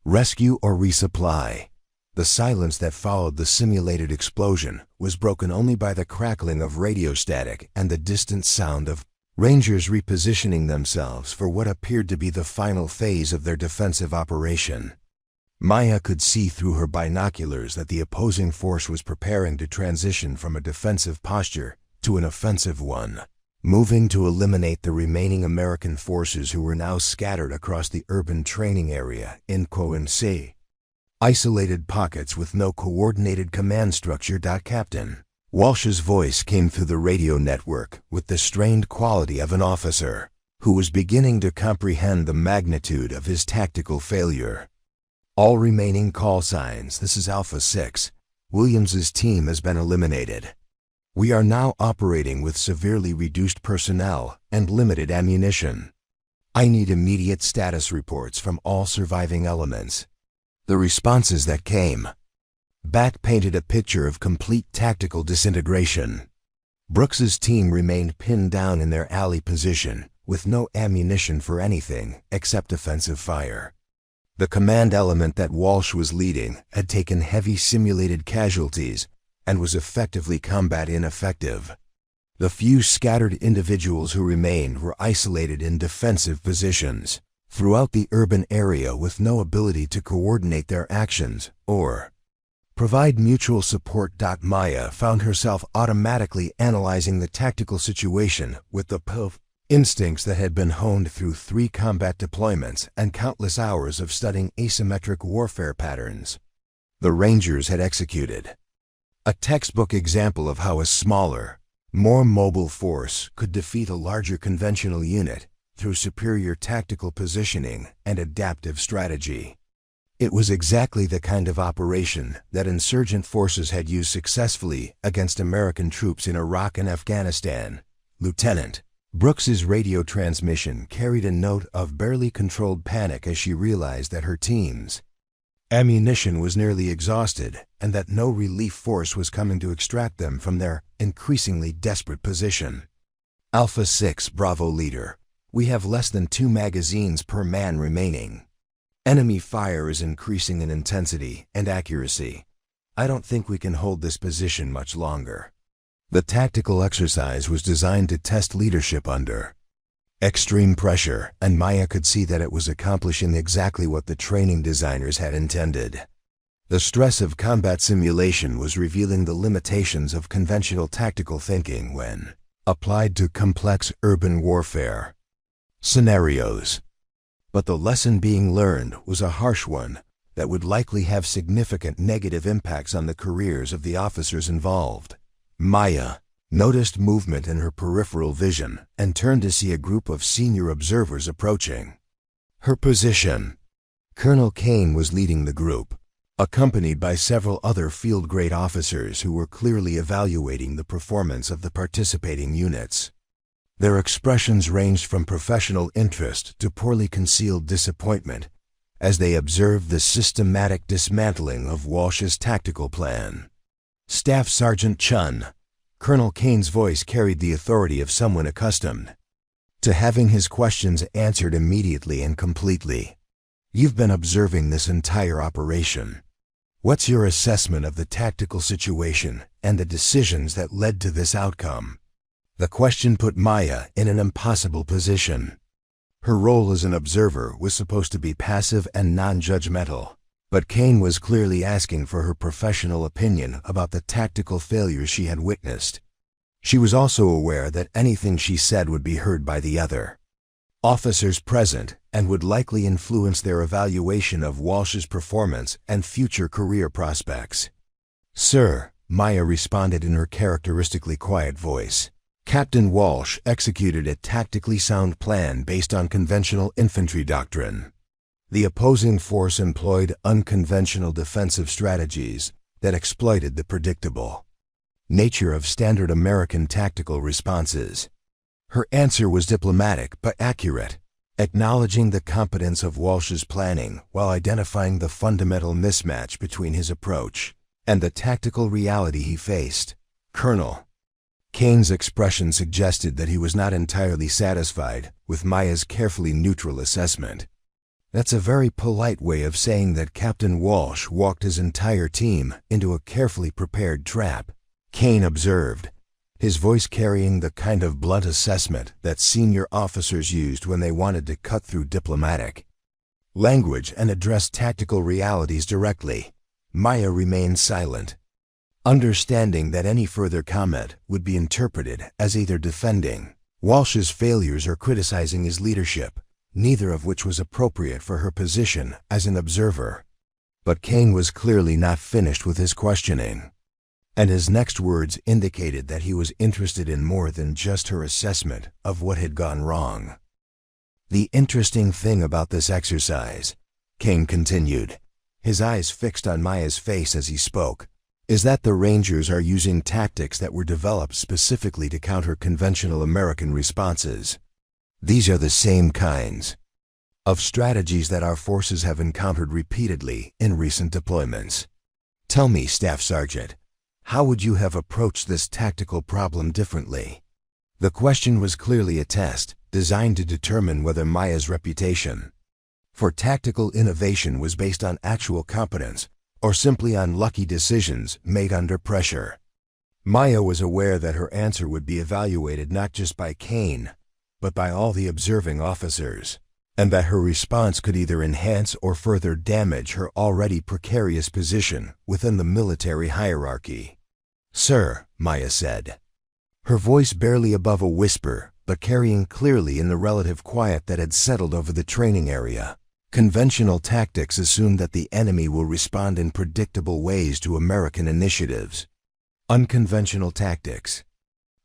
rescue or resupply. The silence that followed the simulated explosion was broken only by the crackling of radio static and the distant sound of Rangers repositioning themselves for what appeared to be the final phase of their defensive operation. Maya could see through her binoculars that the opposing force was preparing to transition from a defensive posture to an offensive one, moving to eliminate the remaining American forces who were now scattered across the urban training area in C. Isolated pockets with no coordinated command structure. Captain Walsh's voice came through the radio network with the strained quality of an officer who was beginning to comprehend the magnitude of his tactical failure. All remaining call signs, this is Alpha 6. Williams's team has been eliminated. We are now operating with severely reduced personnel and limited ammunition. I need immediate status reports from all surviving elements. The responses that came back painted a picture of complete tactical disintegration. Brooks's team remained pinned down in their alley position with no ammunition for anything except offensive fire. The command element that Walsh was leading had taken heavy simulated casualties and was effectively combat ineffective. The few scattered individuals who remained were isolated in defensive positions throughout the urban area with no ability to coordinate their actions or provide mutual support. Maya found herself automatically analyzing the tactical situation with the instincts that had been honed through 3 combat deployments and countless hours of studying asymmetric warfare patterns. The Rangers had executed a textbook example of how a smaller, more mobile force could defeat a larger conventional unit through superior tactical positioning and adaptive strategy. It was exactly the kind of operation that insurgent forces had used successfully against American troops in Iraq and Afghanistan. Lieutenant Brooks's radio transmission carried a note of barely controlled panic as she realized that her team's ammunition was nearly exhausted and that no relief force was coming to extract them from their increasingly desperate position. Alpha 6 Bravo leader, we have less than 2 magazines per man remaining. Enemy fire is increasing in intensity and accuracy. I don't think we can hold this position much longer. The tactical exercise was designed to test leadership under extreme pressure, and Maya could see that it was accomplishing exactly what the training designers had intended. The stress of combat simulation was revealing the limitations of conventional tactical thinking when applied to complex urban warfare scenarios. But the lesson being learned was a harsh one that would likely have significant negative impacts on the careers of the officers involved. Maya noticed movement in her peripheral vision and turned to see a group of senior observers approaching her position. Colonel Kane was leading the group, accompanied by several other field-grade officers who were clearly evaluating the performance of the participating units. Their expressions ranged from professional interest to poorly concealed disappointment as they observed the systematic dismantling of Walsh's tactical plan. Staff Sergeant Chen, Colonel Kane's voice carried the authority of someone accustomed to having his questions answered immediately and completely. You've been observing this entire operation. What's your assessment of the tactical situation and the decisions that led to this outcome? The question put Maya in an impossible position. Her role as an observer was supposed to be passive and non-judgmental, but Kane was clearly asking for her professional opinion about the tactical failures she had witnessed. She was also aware that anything she said would be heard by the other officers present and would likely influence their evaluation of Walsh's performance and future career prospects. "Sir," Maya responded in her characteristically quiet voice, "Captain Walsh executed a tactically sound plan based on conventional infantry doctrine. The opposing force employed unconventional defensive strategies that exploited the predictable nature of standard American tactical responses." Her answer was diplomatic but accurate, acknowledging the competence of Walsh's planning while identifying the fundamental mismatch between his approach and the tactical reality he faced. "Colonel." Kane's expression suggested that he was not entirely satisfied with Maya's carefully neutral assessment. "That's a very polite way of saying that Captain Walsh walked his entire team into a carefully prepared trap," Kane observed, his voice carrying the kind of blunt assessment that senior officers used when they wanted to cut through diplomatic language and address tactical realities directly. Maya remained silent, understanding that any further comment would be interpreted as either defending Walsh's failures or criticizing his leadership, neither of which was appropriate for her position as an observer. But Kane was clearly not finished with his questioning, and his next words indicated that he was interested in more than just her assessment of what had gone wrong. "The interesting thing about this exercise," Kane continued, his eyes fixed on Maya's face as he spoke, "is that the Rangers are using tactics that were developed specifically to counter conventional American responses. These are the same kinds of strategies that our forces have encountered repeatedly in recent deployments. Tell me, Staff Sergeant, how would you have approached this tactical problem differently?" The question was clearly a test, designed to determine whether Maya's reputation for tactical innovation was based on actual competence or simply on lucky decisions made under pressure. Maya was aware that her answer would be evaluated not just by Kane, but by all the observing officers, and that her response could either enhance or further damage her already precarious position within the military hierarchy. "Sir," Maya said, her voice barely above a whisper, but carrying clearly in the relative quiet that had settled over the training area, "conventional tactics assume that the enemy will respond in predictable ways to American initiatives. Unconventional tactics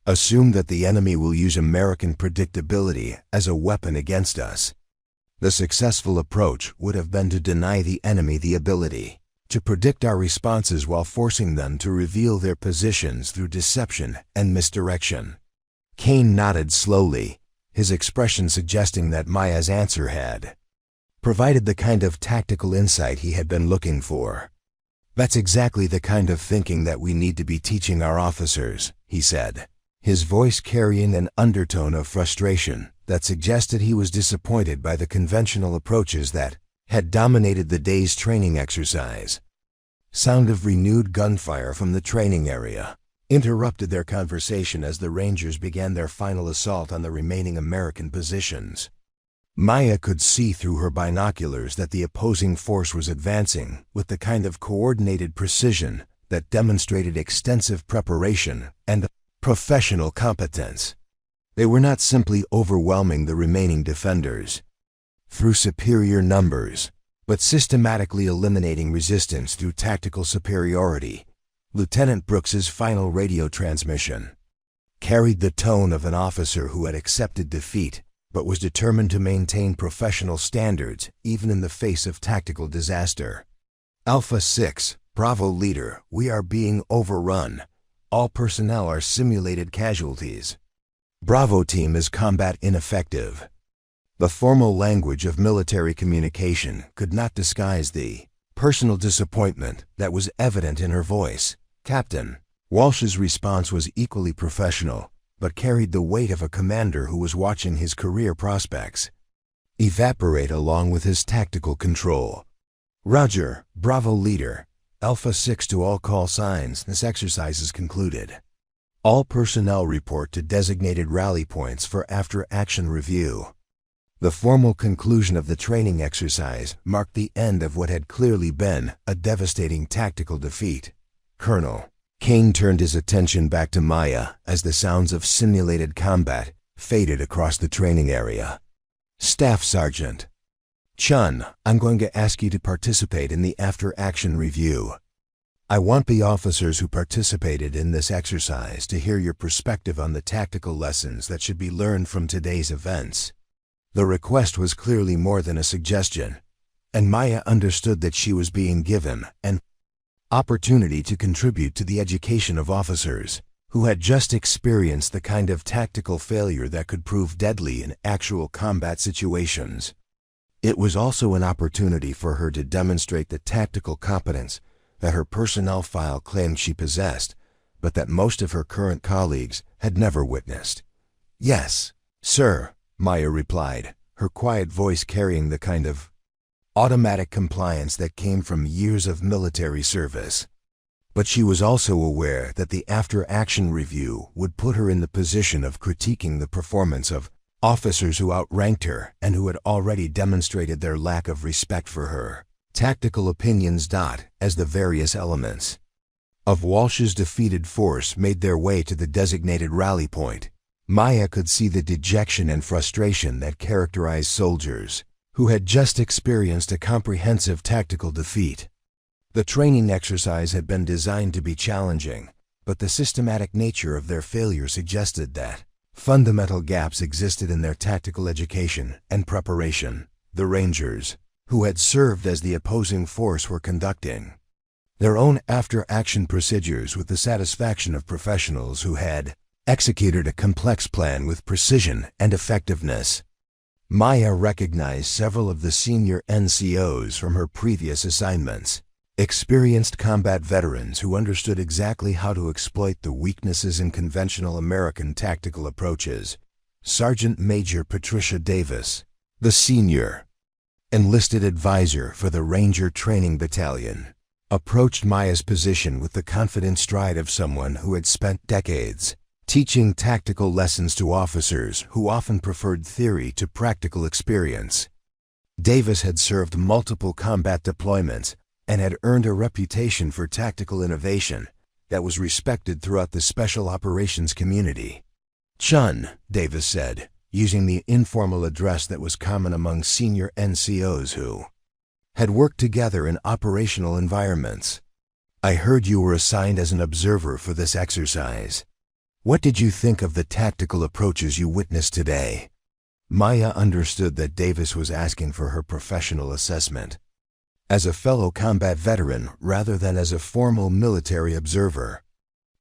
assume that the enemy will use American predictability as a weapon against us. The successful approach would have been to deny the enemy the ability to predict our responses while forcing them to reveal their positions through deception and misdirection." Kane nodded slowly, his expression suggesting that Maya's answer had provided the kind of tactical insight he had been looking for. "That's exactly the kind of thinking that we need to be teaching our officers," he said, his voice carrying an undertone of frustration that suggested he was disappointed by the conventional approaches that had dominated the day's training exercise. Sound of renewed gunfire from the training area interrupted their conversation as the Rangers began their final assault on the remaining American positions. Maya could see through her binoculars that the opposing force was advancing with the kind of coordinated precision that demonstrated extensive preparation and professional competence. They were not simply overwhelming the remaining defenders through superior numbers, but systematically eliminating resistance through tactical superiority. Lieutenant Brooks's final radio transmission carried the tone of an officer who had accepted defeat but was determined to maintain professional standards even in the face of tactical disaster. "Alpha 6, Bravo leader, we are being overrun. All personnel are simulated casualties. Bravo team is combat ineffective. The formal language of military communication could not disguise the personal disappointment that was evident in her voice. Captain Walsh's response was equally professional, but carried the weight of a commander who was watching his career prospects evaporate along with his tactical control. Roger, Bravo leader, Alpha 6 to all call signs. This exercise is concluded. All personnel report to designated rally points for after-action review. The formal conclusion of the training exercise marked the end of what had clearly been a devastating tactical defeat. Colonel Kane turned his attention back to Maya as the sounds of simulated combat faded across the training area. Staff Sergeant Chen, I'm going to ask you to participate in the after-action review. I want the officers who participated in this exercise to hear your perspective on the tactical lessons that should be learned from today's events. The request was clearly more than a suggestion, and Maya understood that she was being given an opportunity to contribute to the education of officers who had just experienced the kind of tactical failure that could prove deadly in actual combat situations. It was also an opportunity for her to demonstrate the tactical competence that her personnel file claimed she possessed, but that most of her current colleagues had never witnessed. Yes, sir, Maya replied, her quiet voice carrying the kind of automatic compliance that came from years of military service. But she was also aware that the after-action review would put her in the position of critiquing the performance of officers who outranked her and who had already demonstrated their lack of respect for her. Tactical opinions as the various elements of Walsh's defeated force made their way to the designated rally point. Maya could see the dejection and frustration that characterized soldiers who had just experienced a comprehensive tactical defeat. The training exercise had been designed to be challenging, but the systematic nature of their failure suggested that fundamental gaps existed in their tactical education and preparation. The Rangers, who had served as the opposing force, were conducting their own after-action procedures with the satisfaction of professionals who had executed a complex plan with precision and effectiveness. Maya recognized several of the senior NCOs from her previous assignments, experienced combat veterans who understood exactly how to exploit the weaknesses in conventional American tactical approaches. Sergeant Major Patricia Davis, the senior enlisted advisor for the Ranger Training Battalion, approached Maya's position with the confident stride of someone who had spent decades teaching tactical lessons to officers who often preferred theory to practical experience. Davis had served multiple combat deployments and had earned a reputation for tactical innovation that was respected throughout the special operations community. "Chun," Davis said, using the informal address that was common among senior NCOs who had worked together in operational environments. "I heard you were assigned as an observer for this exercise. What did you think of the tactical approaches you witnessed today?" Maya understood that Davis was asking for her professional assessment as a fellow combat veteran rather than as a formal military observer.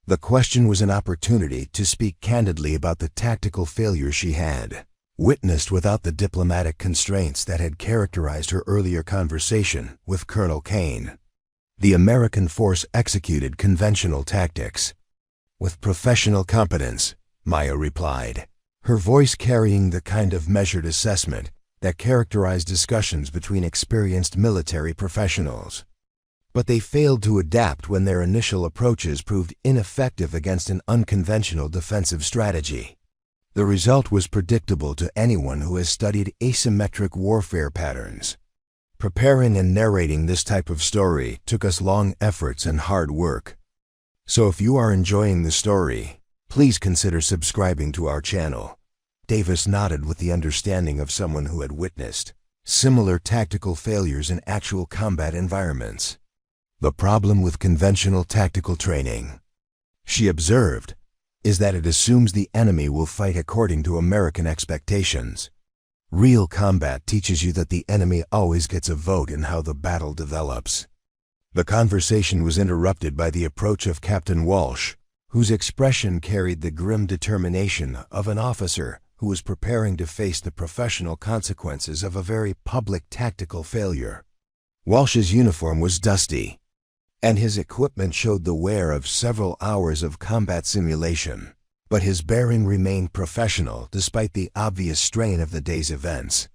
The question was an opportunity to speak candidly about the tactical failure she had witnessed without the diplomatic constraints that had characterized her earlier conversation with Colonel Kane. The American force executed conventional tactics with professional competence, Maya replied, her voice carrying the kind of measured assessment that characterized discussions between experienced military professionals. But they failed to adapt when their initial approaches proved ineffective against an unconventional defensive strategy. The result was predictable to anyone who has studied asymmetric warfare patterns. Preparing and narrating this type of story took us long efforts and hard work. So if you are enjoying the story, please consider subscribing to our channel. Davis nodded with the understanding of someone who had witnessed similar tactical failures in actual combat environments. "The problem with conventional tactical training," she observed, "is that it assumes the enemy will fight according to American expectations. Real combat teaches you that the enemy always gets a vote in how the battle develops." The conversation was interrupted by the approach of Captain Walsh, whose expression carried the grim determination of an officer who was preparing to face the professional consequences of a very public tactical failure. Walsh's uniform was dusty, and his equipment showed the wear of several hours of combat simulation, but his bearing remained professional despite the obvious strain of the day's events.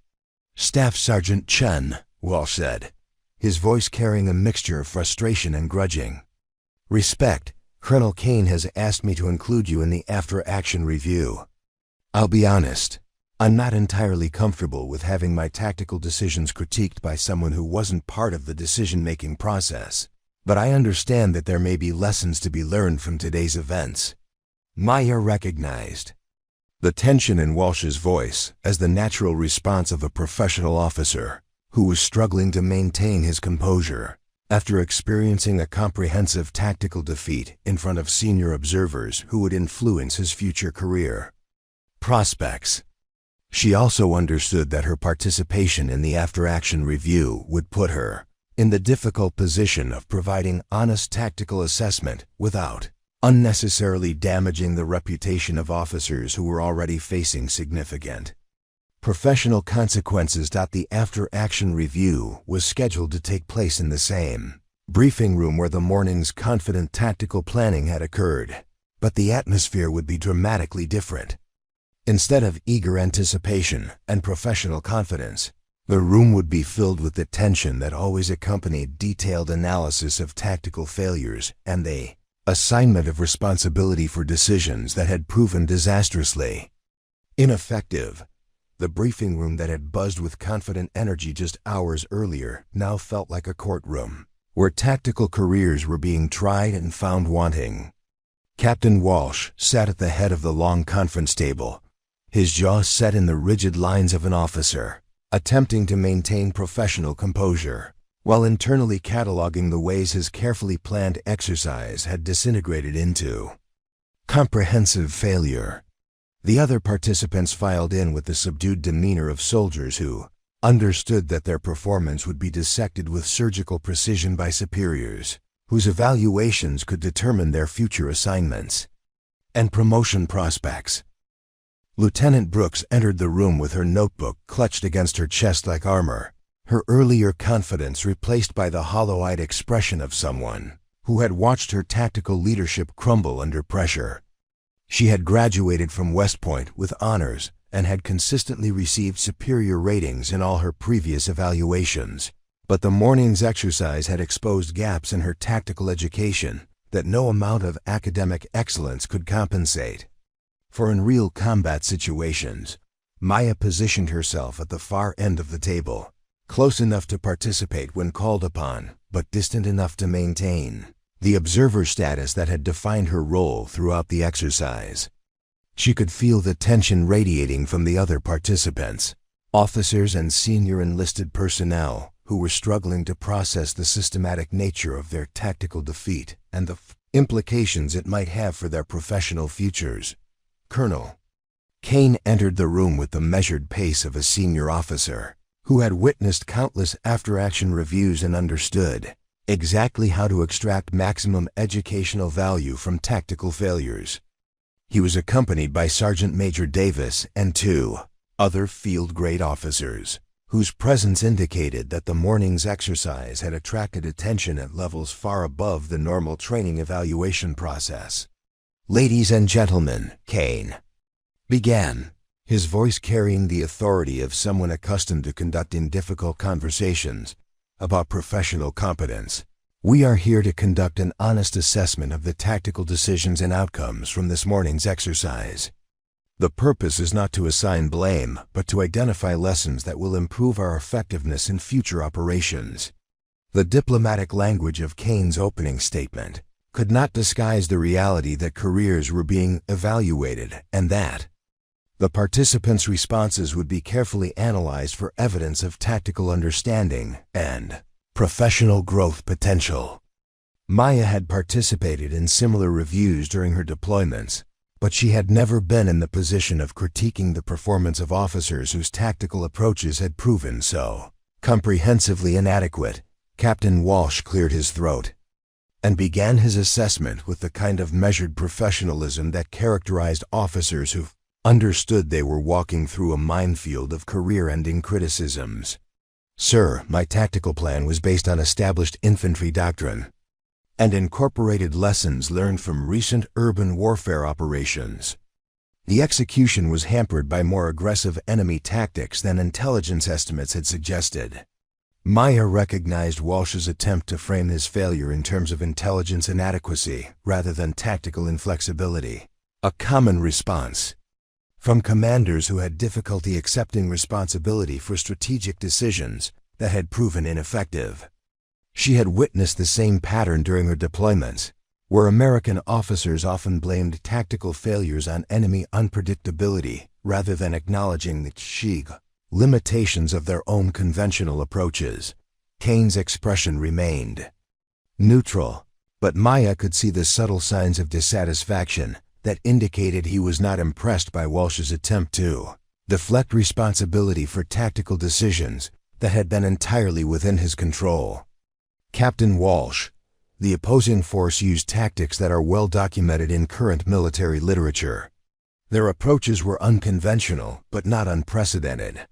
"Staff Sergeant Chen," Walsh said, his voice carrying a mixture of frustration and grudging. "Respect, Colonel Kane has asked me to include you in the after-action review. I'll be honest, I'm not entirely comfortable with having my tactical decisions critiqued by someone who wasn't part of the decision-making process, but I understand that there may be lessons to be learned from today's events." Maya recognized the tension in Walsh's voice as the natural response of a professional officer who was struggling to maintain his composure after experiencing a comprehensive tactical defeat in front of senior observers who would influence his future career prospects. She also understood that her participation in the after-action review would put her in the difficult position of providing honest tactical assessment without unnecessarily damaging the reputation of officers who were already facing significant professional consequences. The after-action review was scheduled to take place in the same briefing room where the morning's confident tactical planning had occurred, but the atmosphere would be dramatically different. Instead of eager anticipation and professional confidence, the room would be filled with the tension that always accompanied detailed analysis of tactical failures and the assignment of responsibility for decisions that had proven disastrously ineffective. The briefing room that had buzzed with confident energy just hours earlier now felt like a courtroom where tactical careers were being tried and found wanting. Captain Walsh sat at the head of the long conference table, his jaw set in the rigid lines of an officer, attempting to maintain professional composure, while internally cataloging the ways his carefully planned exercise had disintegrated into comprehensive failure. The other participants filed in with the subdued demeanor of soldiers who understood that their performance would be dissected with surgical precision by superiors, whose evaluations could determine their future assignments and promotion prospects. Lieutenant Brooks entered the room with her notebook clutched against her chest like armor, her earlier confidence replaced by the hollow-eyed expression of someone who had watched her tactical leadership crumble under pressure. She had graduated from West Point with honors and had consistently received superior ratings in all her previous evaluations, but the morning's exercise had exposed gaps in her tactical education that no amount of academic excellence could compensate. For in real combat situations, Maya positioned herself at the far end of the table, close enough to participate when called upon, but distant enough to maintain the observer status that had defined her role throughout the exercise. She could feel the tension radiating from the other participants, officers and senior enlisted personnel who were struggling to process the systematic nature of their tactical defeat and the implications it might have for their professional futures. Colonel Kane entered the room with the measured pace of a senior officer who had witnessed countless after-action reviews and understood exactly how to extract maximum educational value from tactical failures. He was accompanied by Sergeant Major Davis and two other field-grade officers, whose presence indicated that the morning's exercise had attracted attention at levels far above the normal training evaluation process. "Ladies and gentlemen," Kane began, his voice carrying the authority of someone accustomed to conducting difficult conversations about professional competence. "We are here to conduct an honest assessment of the tactical decisions and outcomes from this morning's exercise. The purpose is not to assign blame, but to identify lessons that will improve our effectiveness in future operations." The diplomatic language of Kane's opening statement could not disguise the reality that careers were being evaluated and that the participants' responses would be carefully analyzed for evidence of tactical understanding and professional growth potential. Maya had participated in similar reviews during her deployments, but she had never been in the position of critiquing the performance of officers whose tactical approaches had proven so comprehensively inadequate. Captain Walsh cleared his throat and began his assessment with the kind of measured professionalism that characterized officers who understood they were walking through a minefield of career-ending criticisms. "Sir, my tactical plan was based on established infantry doctrine and incorporated lessons learned from recent urban warfare operations. The execution was hampered by more aggressive enemy tactics than intelligence estimates had suggested." Maya recognized Walsh's attempt to frame his failure in terms of intelligence inadequacy rather than tactical inflexibility. A common response from commanders who had difficulty accepting responsibility for strategic decisions that had proven ineffective. She had witnessed the same pattern during her deployments, where American officers often blamed tactical failures on enemy unpredictability rather than acknowledging the limitations of their own conventional approaches. Kane's expression remained neutral, but Maya could see the subtle signs of dissatisfaction that indicated he was not impressed by Walsh's attempt to deflect responsibility for tactical decisions that had been entirely within his control. "Captain Walsh, the opposing force used tactics that are well documented in current military literature. Their approaches were unconventional, but not unprecedented.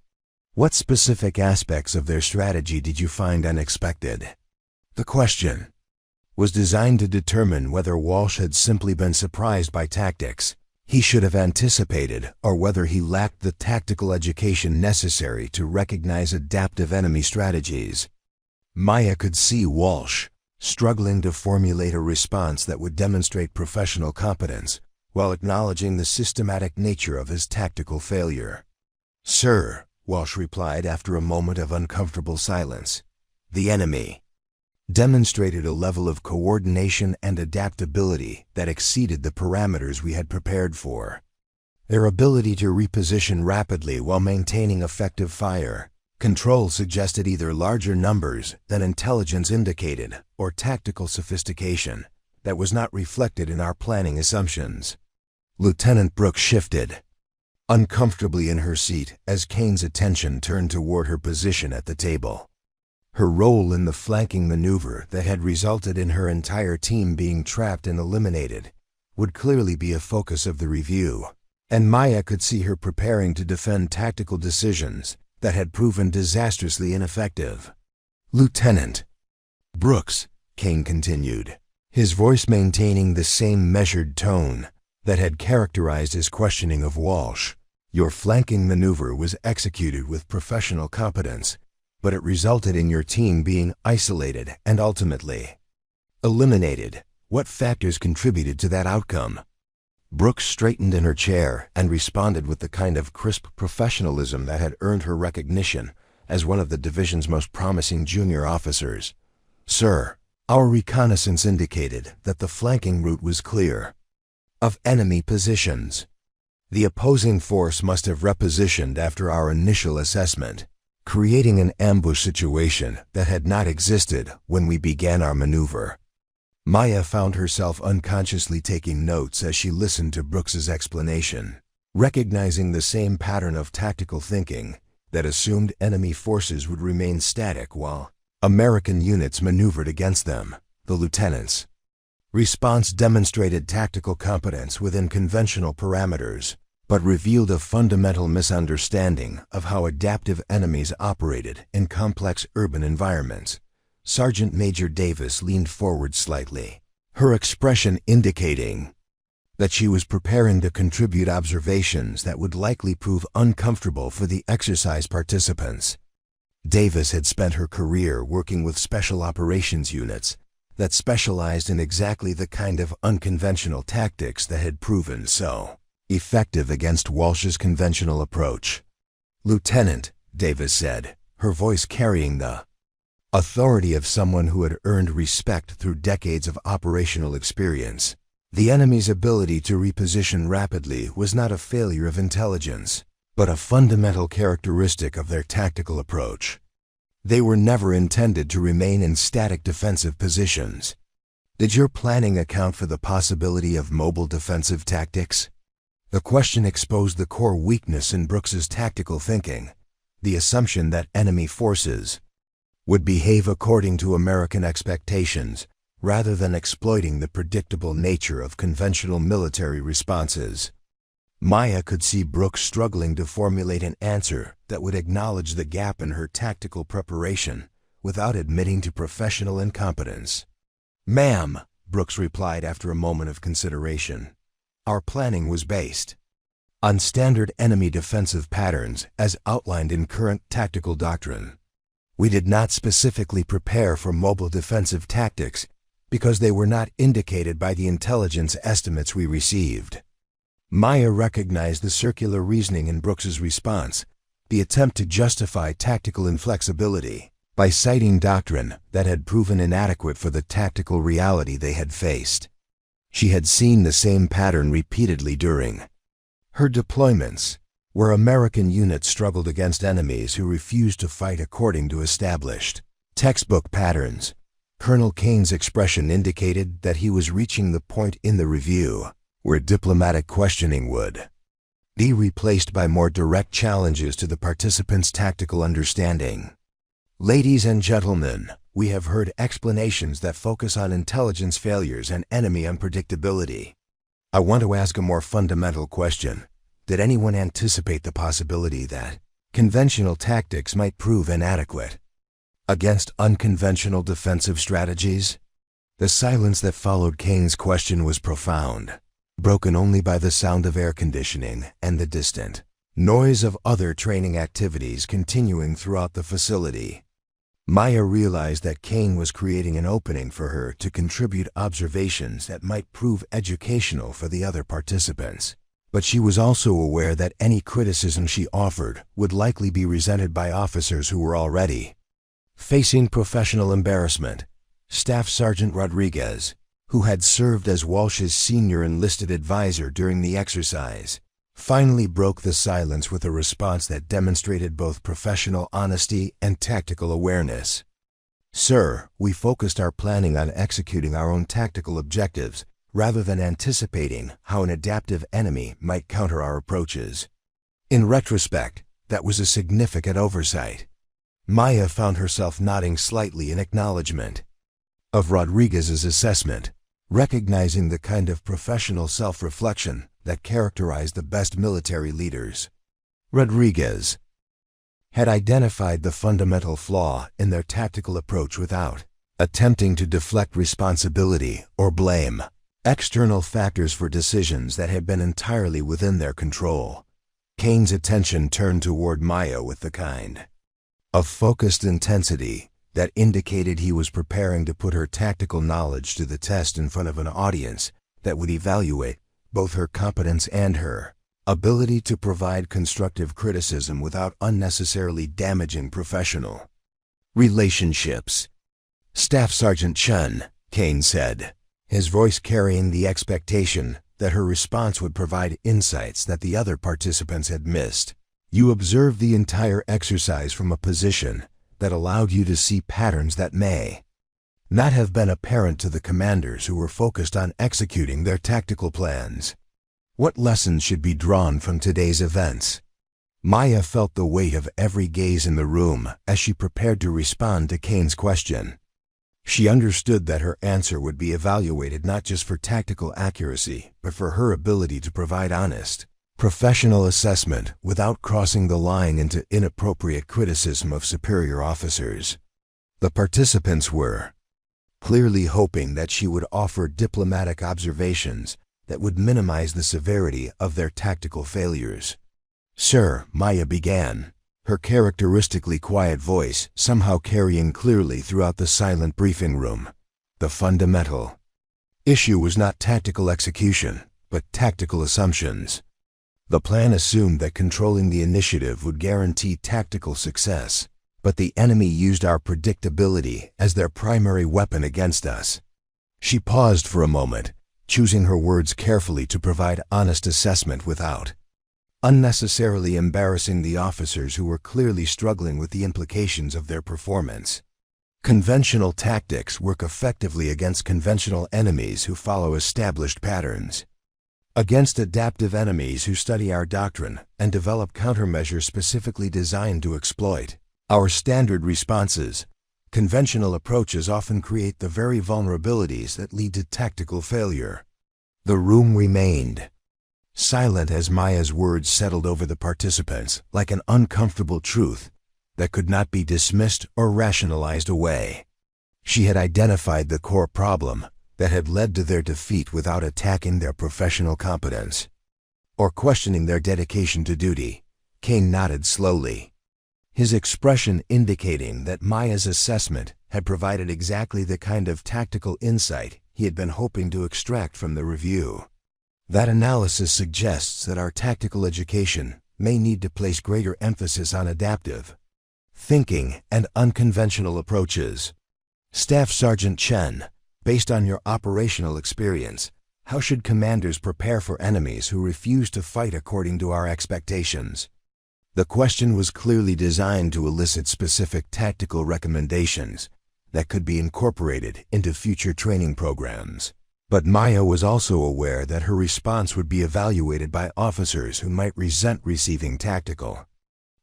What specific aspects of their strategy did you find unexpected?" The question was designed to determine whether Walsh had simply been surprised by tactics he should have anticipated, or whether he lacked the tactical education necessary to recognize adaptive enemy strategies. Maya could see Walsh struggling to formulate a response that would demonstrate professional competence while acknowledging the systematic nature of his tactical failure. "Sir," Walsh replied after a moment of uncomfortable silence, "the enemy demonstrated a level of coordination and adaptability that exceeded the parameters we had prepared for. Their ability to reposition rapidly while maintaining effective fire control suggested either larger numbers than intelligence indicated or tactical sophistication that was not reflected in our planning assumptions." Lieutenant Brooks shifted uncomfortably in her seat as Kane's attention turned toward her position at the table. Her role in the flanking maneuver that had resulted in her entire team being trapped and eliminated would clearly be a focus of the review, and Maya could see her preparing to defend tactical decisions that had proven disastrously ineffective. "Lieutenant Brooks," Kane continued, his voice maintaining the same measured tone that had characterized his questioning of Walsh, "your flanking maneuver was executed with professional competence, but it resulted in your team being isolated and ultimately eliminated. What factors contributed to that outcome?" Brooks straightened in her chair and responded with the kind of crisp professionalism that had earned her recognition as one of the division's most promising junior officers. "Sir, our reconnaissance indicated that the flanking route was clear of enemy positions. The opposing force must have repositioned after our initial assessment, creating an ambush situation that had not existed when we began our maneuver." Maya found herself unconsciously taking notes as she listened to Brooks's explanation, recognizing the same pattern of tactical thinking that assumed enemy forces would remain static while American units maneuvered against them. The lieutenant's response demonstrated tactical competence within conventional parameters, but revealed a fundamental misunderstanding of how adaptive enemies operated in complex urban environments. Sergeant Major Davis leaned forward slightly, her expression indicating that she was preparing to contribute observations that would likely prove uncomfortable for the exercise participants. Davis had spent her career working with special operations units that specialized in exactly the kind of unconventional tactics that had proven so effective against Walsh's conventional approach. "Lieutenant," Davis said, her voice carrying the authority of someone who had earned respect through decades of operational experience, "the enemy's ability to reposition rapidly was not a failure of intelligence, but a fundamental characteristic of their tactical approach. They were never intended to remain in static defensive positions. Did your planning account for the possibility of mobile defensive tactics?" The question exposed the core weakness in Brooks's tactical thinking, the assumption that enemy forces would behave according to American expectations rather than exploiting the predictable nature of conventional military responses. Maya could see Brooks struggling to formulate an answer that would acknowledge the gap in her tactical preparation without admitting to professional incompetence. "Ma'am," Brooks replied after a moment of consideration, "our planning was based on standard enemy defensive patterns as outlined in current tactical doctrine. We did not specifically prepare for mobile defensive tactics because they were not indicated by the intelligence estimates we received." Maya recognized the circular reasoning in Brooks's response, the attempt to justify tactical inflexibility by citing doctrine that had proven inadequate for the tactical reality they had faced. She had seen the same pattern repeatedly during her deployments, where American units struggled against enemies who refused to fight according to established textbook patterns. Colonel Kane's expression indicated that he was reaching the point in the review where diplomatic questioning would be replaced by more direct challenges to the participants' tactical understanding. "Ladies and gentlemen, we have heard explanations that focus on intelligence failures and enemy unpredictability. I want to ask a more fundamental question. Did anyone anticipate the possibility that conventional tactics might prove inadequate against unconventional defensive strategies?" The silence that followed Kane's question was profound, broken only by the sound of air conditioning and the distant noise of other training activities continuing throughout the facility. Maya realized that Kane was creating an opening for her to contribute observations that might prove educational for the other participants. But she was also aware that any criticism she offered would likely be resented by officers who were already facing professional embarrassment. Staff Sergeant Rodriguez, who had served as Walsh's senior enlisted advisor during the exercise, finally broke the silence with a response that demonstrated both professional honesty and tactical awareness. "Sir, we focused our planning on executing our own tactical objectives rather than anticipating how an adaptive enemy might counter our approaches. In retrospect, that was a significant oversight." Maya found herself nodding slightly in acknowledgement of Rodriguez's assessment, recognizing the kind of professional self-reflection that characterized the best military leaders. Rodriguez had identified the fundamental flaw in their tactical approach without attempting to deflect responsibility or blame external factors for decisions that had been entirely within their control. Kane's attention turned toward Maya with the kind of focused intensity that indicated he was preparing to put her tactical knowledge to the test in front of an audience that would evaluate both her competence and her ability to provide constructive criticism without unnecessarily damaging professional relationships. "Staff Sergeant Chen," Kane said, his voice carrying the expectation that her response would provide insights that the other participants had missed. "You observed the entire exercise from a position that allowed you to see patterns that may not have been apparent to the commanders who were focused on executing their tactical plans. What lessons should be drawn from today's events?" Maya felt the weight of every gaze in the room as she prepared to respond to Kane's question. She understood that her answer would be evaluated not just for tactical accuracy, but for her ability to provide honest, professional assessment without crossing the line into inappropriate criticism of superior officers. The participants were clearly hoping that she would offer diplomatic observations that would minimize the severity of their tactical failures. "Sir," Maya began, her characteristically quiet voice somehow carrying clearly throughout the silent briefing room, "the fundamental issue was not tactical execution, but tactical assumptions. The plan assumed that controlling the initiative would guarantee tactical success, but the enemy used our predictability as their primary weapon against us." She paused for a moment, choosing her words carefully to provide honest assessment without unnecessarily embarrassing the officers who were clearly struggling with the implications of their performance. "Conventional tactics work effectively against conventional enemies who follow established patterns. Against adaptive enemies who study our doctrine and develop countermeasures specifically designed to exploit our standard responses, conventional approaches often create the very vulnerabilities that lead to tactical failure." The room remained silent as Maya's words settled over the participants like an uncomfortable truth that could not be dismissed or rationalized away. She had identified the core problem that had led to their defeat without attacking their professional competence or questioning their dedication to duty. Kane nodded slowly, his expression indicating that Maya's assessment had provided exactly the kind of tactical insight he had been hoping to extract from the review. That analysis suggests that our tactical education may need to place greater emphasis on adaptive thinking and unconventional approaches. Staff Sergeant Chen, based on your operational experience, how should commanders prepare for enemies who refuse to fight according to our expectations? The question was clearly designed to elicit specific tactical recommendations that could be incorporated into future training programs. But Maya was also aware that her response would be evaluated by officers who might resent receiving tactical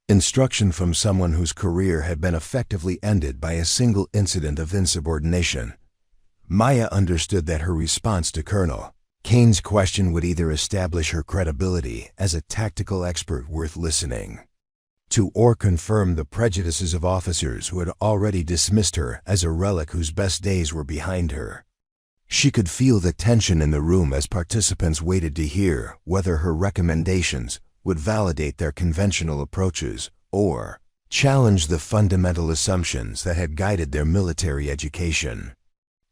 instruction from someone whose career had been effectively ended by a single incident of insubordination. Maya understood that her response to Colonel Kane's question would either establish her credibility as a tactical expert worth listening to or confirm the prejudices of officers who had already dismissed her as a relic whose best days were behind her. She could feel the tension in the room as participants waited to hear whether her recommendations would validate their conventional approaches or challenge the fundamental assumptions that had guided their military education.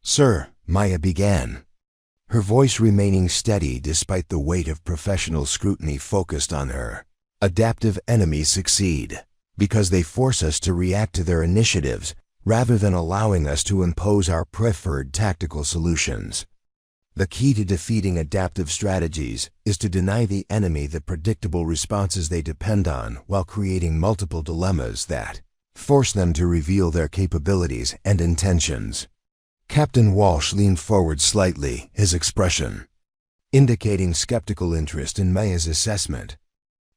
"Sir," Maya began, her voice remaining steady despite the weight of professional scrutiny focused on her. "Adaptive enemies succeed because they force us to react to their initiatives rather than allowing us to impose our preferred tactical solutions. The key to defeating adaptive strategies is to deny the enemy the predictable responses they depend on while creating multiple dilemmas that force them to reveal their capabilities and intentions." Captain Walsh leaned forward slightly, his expression indicating skeptical interest in Maya's assessment.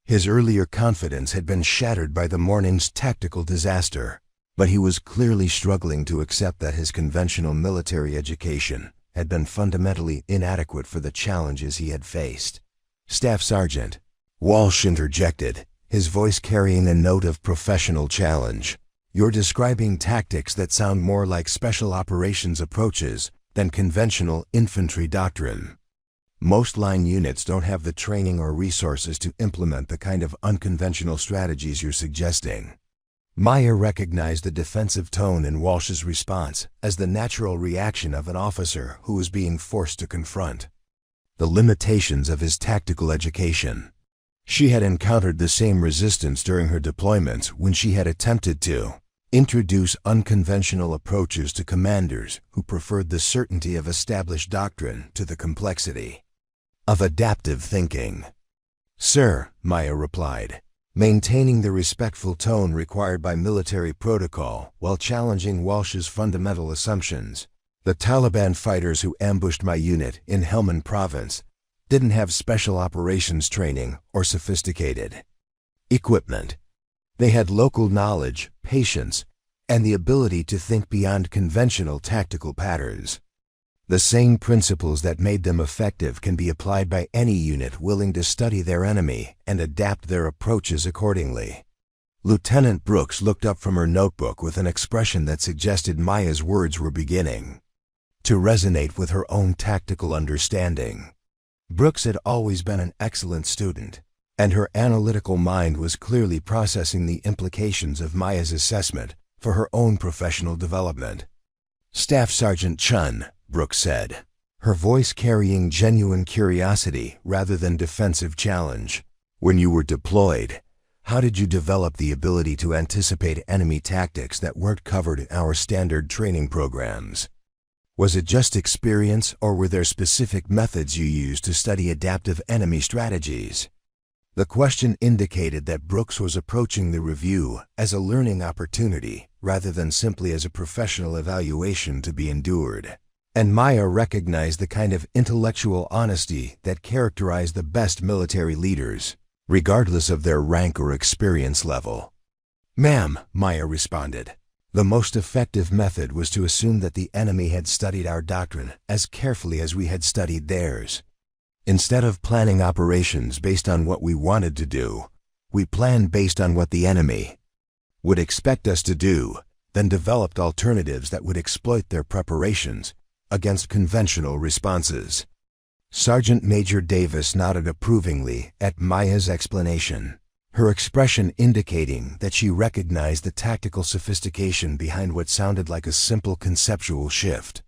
His earlier confidence had been shattered by the morning's tactical disaster, but he was clearly struggling to accept that his conventional military education had been fundamentally inadequate for the challenges he had faced. "Staff Sergeant," Walsh interjected, his voice carrying a note of professional challenge, "you're describing tactics that sound more like special operations approaches than conventional infantry doctrine. Most line units don't have the training or resources to implement the kind of unconventional strategies you're suggesting." Maya recognized the defensive tone in Walsh's response as the natural reaction of an officer who was being forced to confront the limitations of his tactical education. She had encountered the same resistance during her deployments when she had attempted to introduce unconventional approaches to commanders who preferred the certainty of established doctrine to the complexity of adaptive thinking. "Sir," Maya replied, maintaining the respectful tone required by military protocol while challenging Walsh's fundamental assumptions, "the Taliban fighters who ambushed my unit in Helmand Province didn't have special operations training or sophisticated equipment. They had local knowledge, patience, and the ability to think beyond conventional tactical patterns. The same principles that made them effective can be applied by any unit willing to study their enemy and adapt their approaches accordingly." Lieutenant Brooks looked up from her notebook with an expression that suggested Maya's words were beginning to resonate with her own tactical understanding. Brooks had always been an excellent student, and her analytical mind was clearly processing the implications of Maya's assessment for her own professional development. "Staff Sergeant Chen," Brooks said, her voice carrying genuine curiosity rather than defensive challenge, "when you were deployed, how did you develop the ability to anticipate enemy tactics that weren't covered in our standard training programs? Was it just experience, or were there specific methods you used to study adaptive enemy strategies?" The question indicated that Brooks was approaching the review as a learning opportunity rather than simply as a professional evaluation to be endured. And Maya recognized the kind of intellectual honesty that characterized the best military leaders, regardless of their rank or experience level. "Ma'am," Maya responded, "the most effective method was to assume that the enemy had studied our doctrine as carefully as we had studied theirs. Instead of planning operations based on what we wanted to do, we planned based on what the enemy would expect us to do, then developed alternatives that would exploit their preparations against conventional responses. Sergeant Major Davis nodded approvingly at Maya's explanation, her expression indicating that she recognized the tactical sophistication behind what sounded like a simple conceptual shift.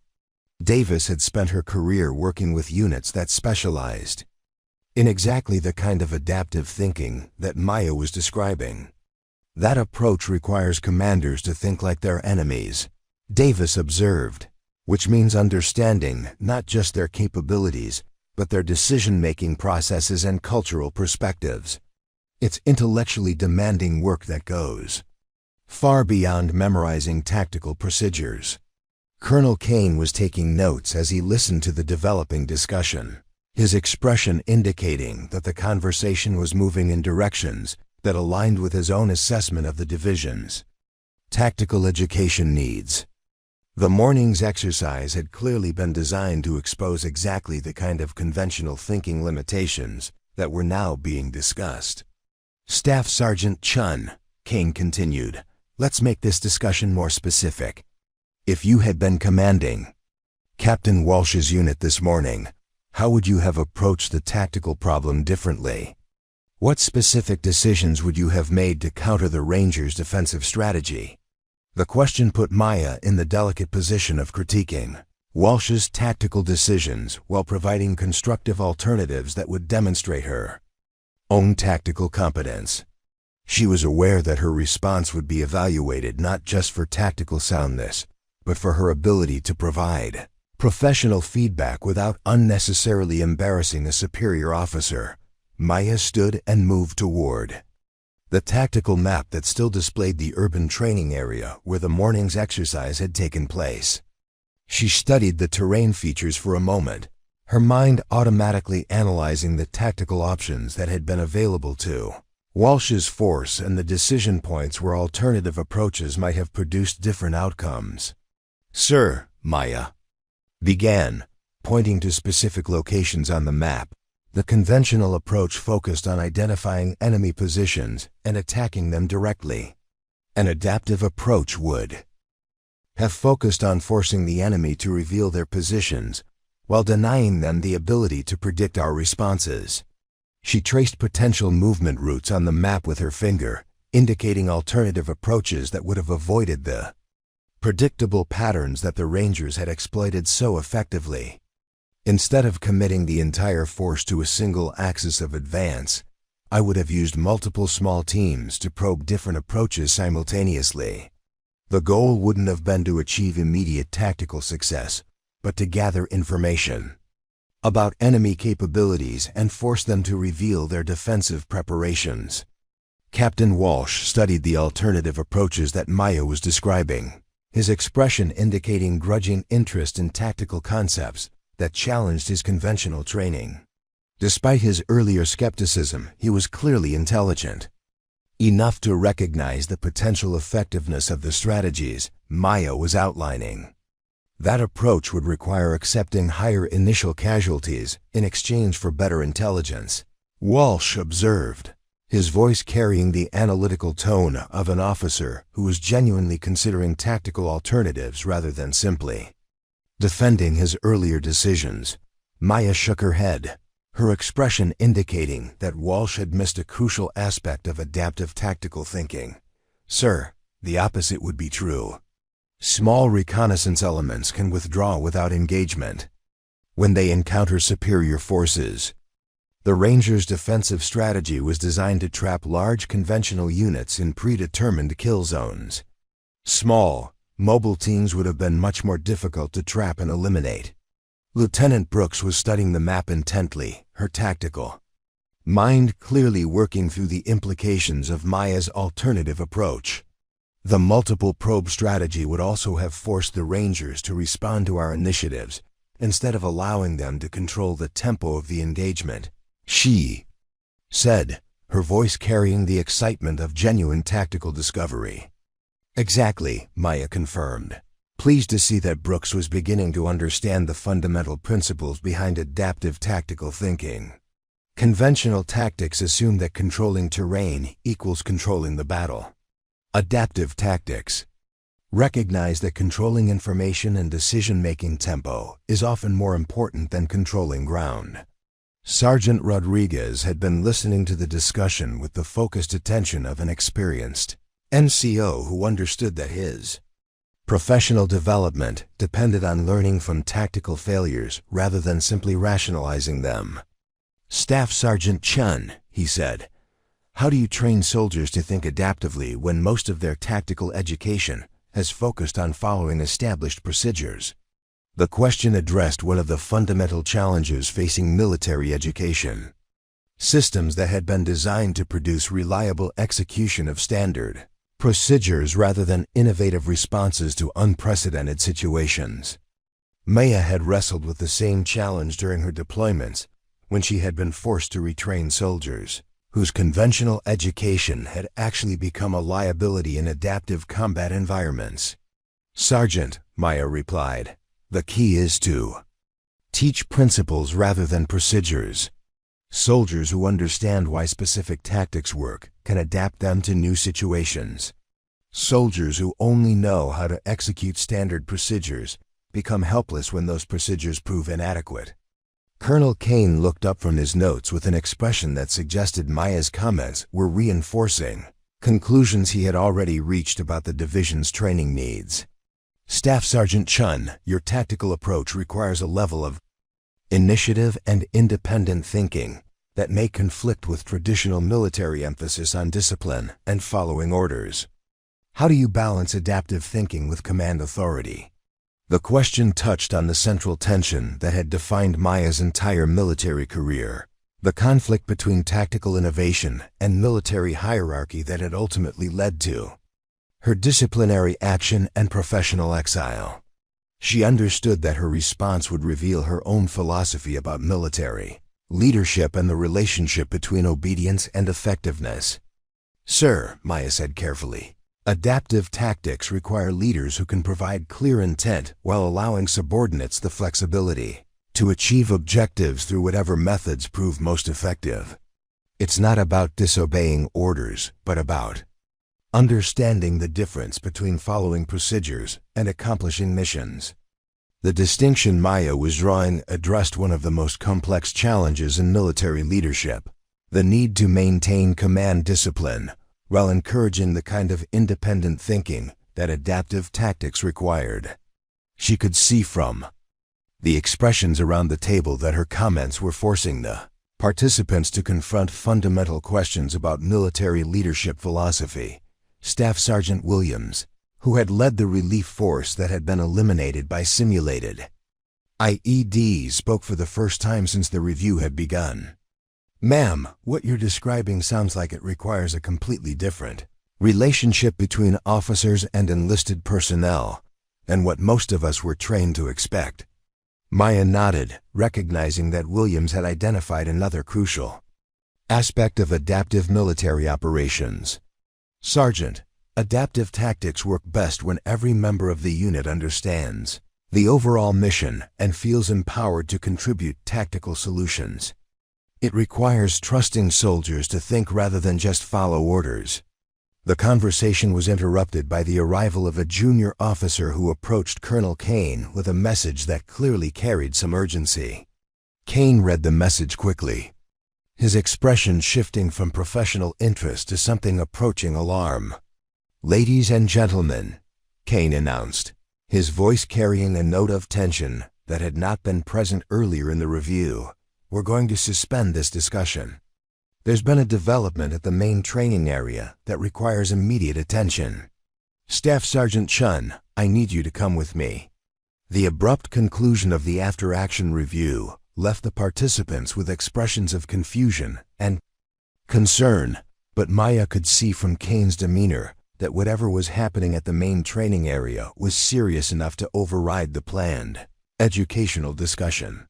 Davis had spent her career working with units that specialized in exactly the kind of adaptive thinking that Maya was describing. That approach requires commanders to think like their enemies, Davis observed, which means understanding not just their capabilities, but their decision-making processes and cultural perspectives. It's intellectually demanding work that goes far beyond memorizing tactical procedures. Colonel Kane was taking notes as he listened to the developing discussion, his expression indicating that the conversation was moving in directions that aligned with his own assessment of the division's tactical education needs. The morning's exercise had clearly been designed to expose exactly the kind of conventional thinking limitations that were now being discussed. Staff Sergeant Chen, Kane continued, let's make this discussion more specific. If you had been commanding Captain Walsh's unit this morning, how would you have approached the tactical problem differently? What specific decisions would you have made to counter the Rangers' defensive strategy? The question put Maya in the delicate position of critiquing Walsh's tactical decisions while providing constructive alternatives that would demonstrate her own tactical competence. She was aware that her response would be evaluated not just for tactical soundness, but for her ability to provide professional feedback without unnecessarily embarrassing a superior officer. Maya stood and moved toward the tactical map that still displayed the urban training area where the morning's exercise had taken place. She studied the terrain features for a moment, her mind automatically analyzing the tactical options that had been available to Walsh's force and the decision points where alternative approaches might have produced different outcomes. Sir, Maya began, pointing to specific locations on the map. The conventional approach focused on identifying enemy positions and attacking them directly. An adaptive approach would have focused on forcing the enemy to reveal their positions while denying them the ability to predict our responses. She traced potential movement routes on the map with her finger, indicating alternative approaches that would have avoided the predictable patterns that the Rangers had exploited so effectively. Instead of committing the entire force to a single axis of advance, I would have used multiple small teams to probe different approaches simultaneously. The goal wouldn't have been to achieve immediate tactical success, but to gather information about enemy capabilities and force them to reveal their defensive preparations. Captain Walsh studied the alternative approaches that Maya was describing, his expression indicating grudging interest in tactical concepts that challenged his conventional training. Despite his earlier skepticism, he was clearly intelligent enough to recognize the potential effectiveness of the strategies Maya was outlining. That approach would require accepting higher initial casualties in exchange for better intelligence, Walsh observed, his voice carrying the analytical tone of an officer who was genuinely considering tactical alternatives rather than simply defending his earlier decisions. Maya shook her head, her expression indicating that Walsh had missed a crucial aspect of adaptive tactical thinking. Sir, the opposite would be true. Small reconnaissance elements can withdraw without engagement when they encounter superior forces. The Rangers' defensive strategy was designed to trap large conventional units in predetermined kill zones. Small, mobile teams would have been much more difficult to trap and eliminate. Lieutenant Brooks was studying the map intently, her tactical mind clearly working through the implications of Maya's alternative approach. The multiple probe strategy would also have forced the Rangers to respond to our initiatives, instead of allowing them to control the tempo of the engagement, she said, her voice carrying the excitement of genuine tactical discovery. Exactly, Maya confirmed. pleased to see that Brooks was beginning to understand the fundamental principles behind adaptive tactical thinking. Conventional tactics assume that controlling terrain equals controlling the battle. Adaptive tactics recognize that controlling information and decision-making tempo is often more important than controlling ground. Sergeant Rodriguez had been listening to the discussion with the focused attention of an experienced NCO who understood that his professional development depended on learning from tactical failures rather than simply rationalizing them. "Staff Sergeant Chen," he said, "how do you train soldiers to think adaptively when most of their tactical education has focused on following established procedures?" The question addressed one of the fundamental challenges facing military education. Systems that had been designed to produce reliable execution of standard procedures rather than innovative responses to unprecedented situations. Maya had wrestled with the same challenge during her deployments when she had been forced to retrain soldiers whose conventional education had actually become a liability in adaptive combat environments. "Sergeant," Maya replied, "the key is to teach principles rather than procedures. Soldiers who understand why specific tactics work can adapt them to new situations. Soldiers who only know how to execute standard procedures become helpless when those procedures prove inadequate." Colonel Kane looked up from his notes with an expression that suggested Maya's comments were reinforcing conclusions he had already reached about the division's training needs. "Staff Sergeant Chen, your tactical approach requires a level of initiative and independent thinking that may conflict with traditional military emphasis on discipline and following orders. How do you balance adaptive thinking with command authority?" The question touched on the central tension that had defined Maya's entire military career, the conflict between tactical innovation and military hierarchy that had ultimately led to her disciplinary action and professional exile. She understood that her response would reveal her own philosophy about military leadership and the relationship between obedience and effectiveness. "Sir," Maya said carefully, "adaptive tactics require leaders who can provide clear intent while allowing subordinates the flexibility to achieve objectives through whatever methods prove most effective. It's not about disobeying orders, but about understanding the difference between following procedures and accomplishing missions." The distinction Maya was drawing addressed one of the most complex challenges in military leadership, the need to maintain command discipline while encouraging the kind of independent thinking that adaptive tactics required. She could see from the expressions around the table that her comments were forcing the participants to confront fundamental questions about military leadership philosophy. Staff Sergeant Williams, who had led the relief force that had been eliminated by simulated IEDs, spoke for the first time since the review had begun. "Ma'am, what you're describing sounds like it requires a completely different relationship between officers and enlisted personnel than what most of us were trained to expect." Maya nodded, recognizing that Williams had identified another crucial aspect of adaptive military operations. "Sergeant, adaptive tactics work best when every member of the unit understands the overall mission and feels empowered to contribute tactical solutions. It requires trusting soldiers to think rather than just follow orders." The conversation was interrupted by the arrival of a junior officer who approached Colonel Kane with a message that clearly carried some urgency. Kane read the message quickly, his expression shifting from professional interest to something approaching alarm. "Ladies and gentlemen," Kane announced, his voice carrying a note of tension that had not been present earlier in the review, "we're going to suspend this discussion. There's been a development at the main training area that requires immediate attention. Staff Sergeant Chen, I need you to come with me." The abrupt conclusion of the after-action review left the participants with expressions of confusion and concern, but Maya could see from Kane's demeanor that whatever was happening at the main training area was serious enough to override the planned educational discussion.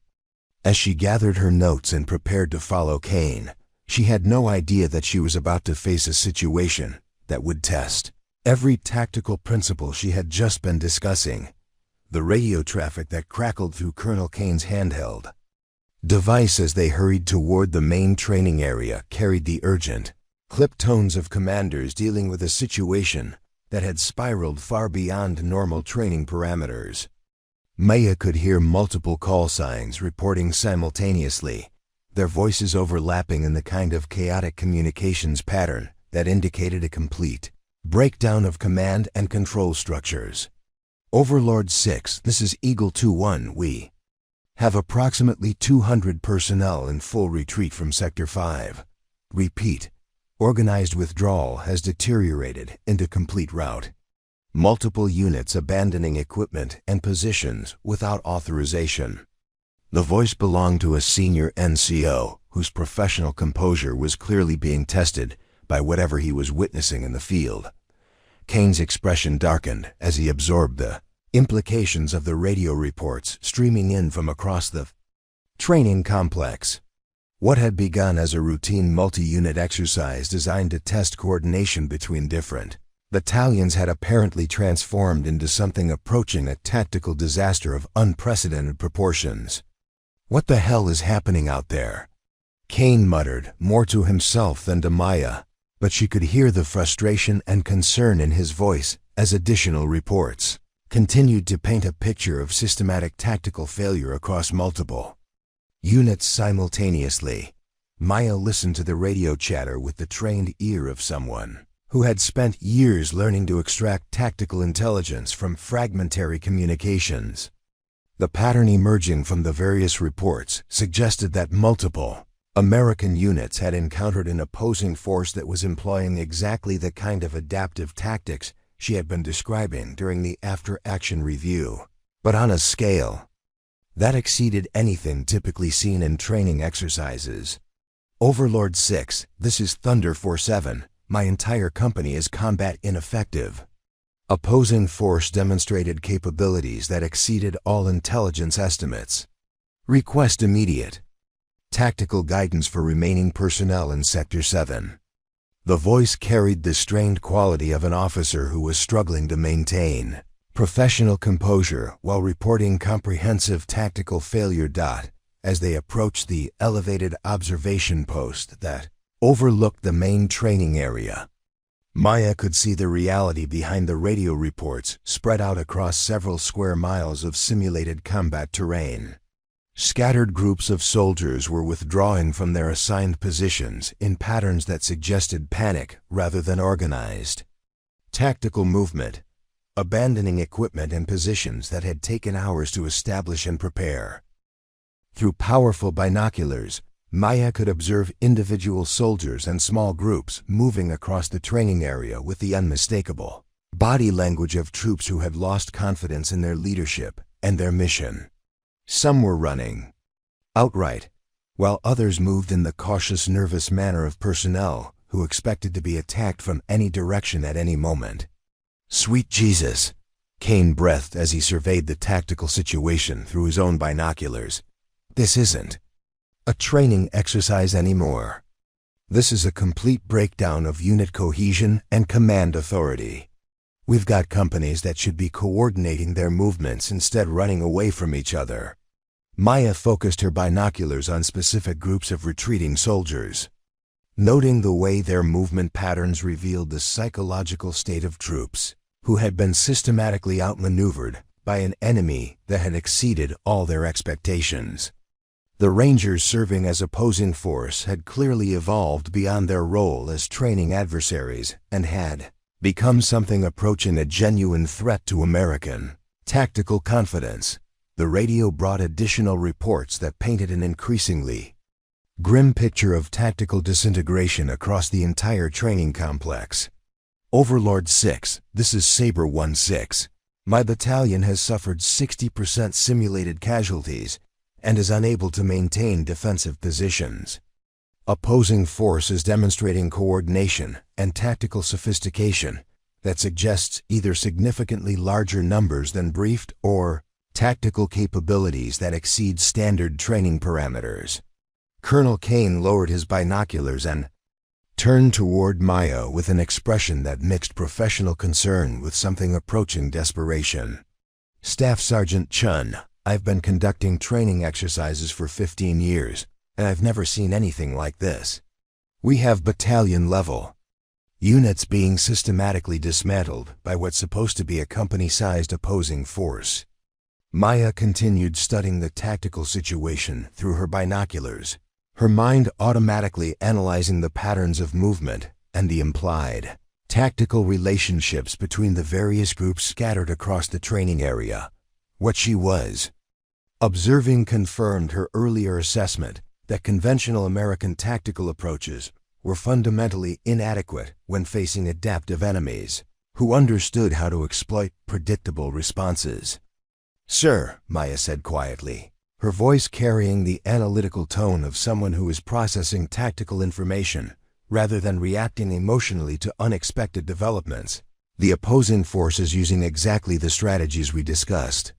As she gathered her notes and prepared to follow Kane, she had no idea that she was about to face a situation that would test every tactical principle she had just been discussing the radio traffic that crackled through Colonel Kane's handheld device as they hurried toward the main training area carried the urgent, clipped tones of commanders dealing with a situation that had spiraled far beyond normal training parameters. Maya could hear multiple call signs reporting simultaneously, their voices overlapping in the kind of chaotic communications pattern that indicated a complete breakdown of command and control structures. Overlord 6, this is Eagle 2-1, we have approximately 200 personnel in full retreat from Sector 5. Repeat, organized withdrawal has deteriorated into complete rout. Multiple units abandoning equipment and positions without authorization. The voice belonged to a senior NCO whose professional composure was clearly being tested by whatever he was witnessing in the field. Kane's expression darkened as he absorbed the implications of the radio reports streaming in from across the training complex. What had begun as a routine multi-unit exercise designed to test coordination between different battalions had apparently transformed into something approaching a tactical disaster of unprecedented proportions. What the hell is happening out there? Kane muttered, more to himself than to Maya, but she could hear the frustration and concern in his voice as additional reports continued to paint a picture of systematic tactical failure across multiple units simultaneously. Maya listened to the radio chatter with the trained ear of someone who had spent years learning to extract tactical intelligence from fragmentary communications. The pattern emerging from the various reports suggested that multiple American units had encountered an opposing force that was employing exactly the kind of adaptive tactics she had been describing during the after-action review, but on a scale that exceeded anything typically seen in training exercises. Overlord 6, this is Thunder 47, my entire company is combat ineffective. Opposing force demonstrated capabilities that exceeded all intelligence estimates. Request immediate tactical guidance for remaining personnel in Sector 7. The voice carried the strained quality of an officer who was struggling to maintain professional composure while reporting comprehensive tactical failure. As they approached the elevated observation post that overlooked the main training area, Maya could see the reality behind the radio reports spread out across several square miles of simulated combat terrain. Scattered groups of soldiers were withdrawing from their assigned positions in patterns that suggested panic rather than organized tactical movement, abandoning equipment and positions that had taken hours to establish and prepare. Through powerful binoculars, Maya could observe individual soldiers and small groups moving across the training area with the unmistakable body language of troops who had lost confidence in their leadership and their mission. Some were running outright, while others moved in the cautious, nervous manner of personnel who expected to be attacked from any direction at any moment. Sweet Jesus, Kane breathed as he surveyed the tactical situation through his own binoculars. This isn't a training exercise anymore. This is a complete breakdown of unit cohesion and command authority. We've got companies that should be coordinating their movements instead running away from each other. Maya focused her binoculars on specific groups of retreating soldiers, noting the way their movement patterns revealed the psychological state of troops who had been systematically outmaneuvered by an enemy that had exceeded all their expectations. The Rangers serving as opposing force had clearly evolved beyond their role as training adversaries and had become something approaching a genuine threat to American tactical confidence. The radio brought additional reports that painted an increasingly grim picture of tactical disintegration across the entire training complex. Overlord 6, this is Sabre 1-6. My battalion has suffered 60% simulated casualties and is unable to maintain defensive positions. Opposing force is demonstrating coordination and tactical sophistication that suggests either significantly larger numbers than briefed or tactical capabilities that exceed standard training parameters. Colonel Kane lowered his binoculars and turned toward Maya with an expression that mixed professional concern with something approaching desperation. Staff Sergeant Chen, I've been conducting training exercises for 15 years, and I've never seen anything like this. We have battalion level units being systematically dismantled by what's supposed to be a company-sized opposing force. Maya continued studying the tactical situation through her binoculars, her mind automatically analyzing the patterns of movement and the implied tactical relationships between the various groups scattered across the training area. What she was observing confirmed her earlier assessment that conventional American tactical approaches were fundamentally inadequate when facing adaptive enemies who understood how to exploit predictable responses. "Sir," Maya said quietly, her voice carrying the analytical tone of someone who is processing tactical information rather than reacting emotionally to unexpected developments. "The opposing force is using exactly the strategies we discussed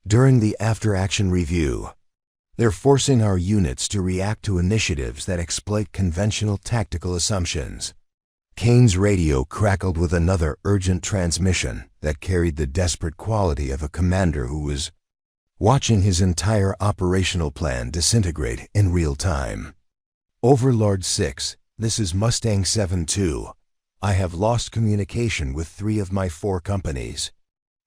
during the after-action review. They're forcing our units to react to initiatives that exploit conventional tactical assumptions." Kane's radio crackled with another urgent transmission that carried the desperate quality of a commander who was watching his entire operational plan disintegrate in real time. "Overlord 6, this is Mustang 7-2. I have lost communication with 3 of my 4 companies.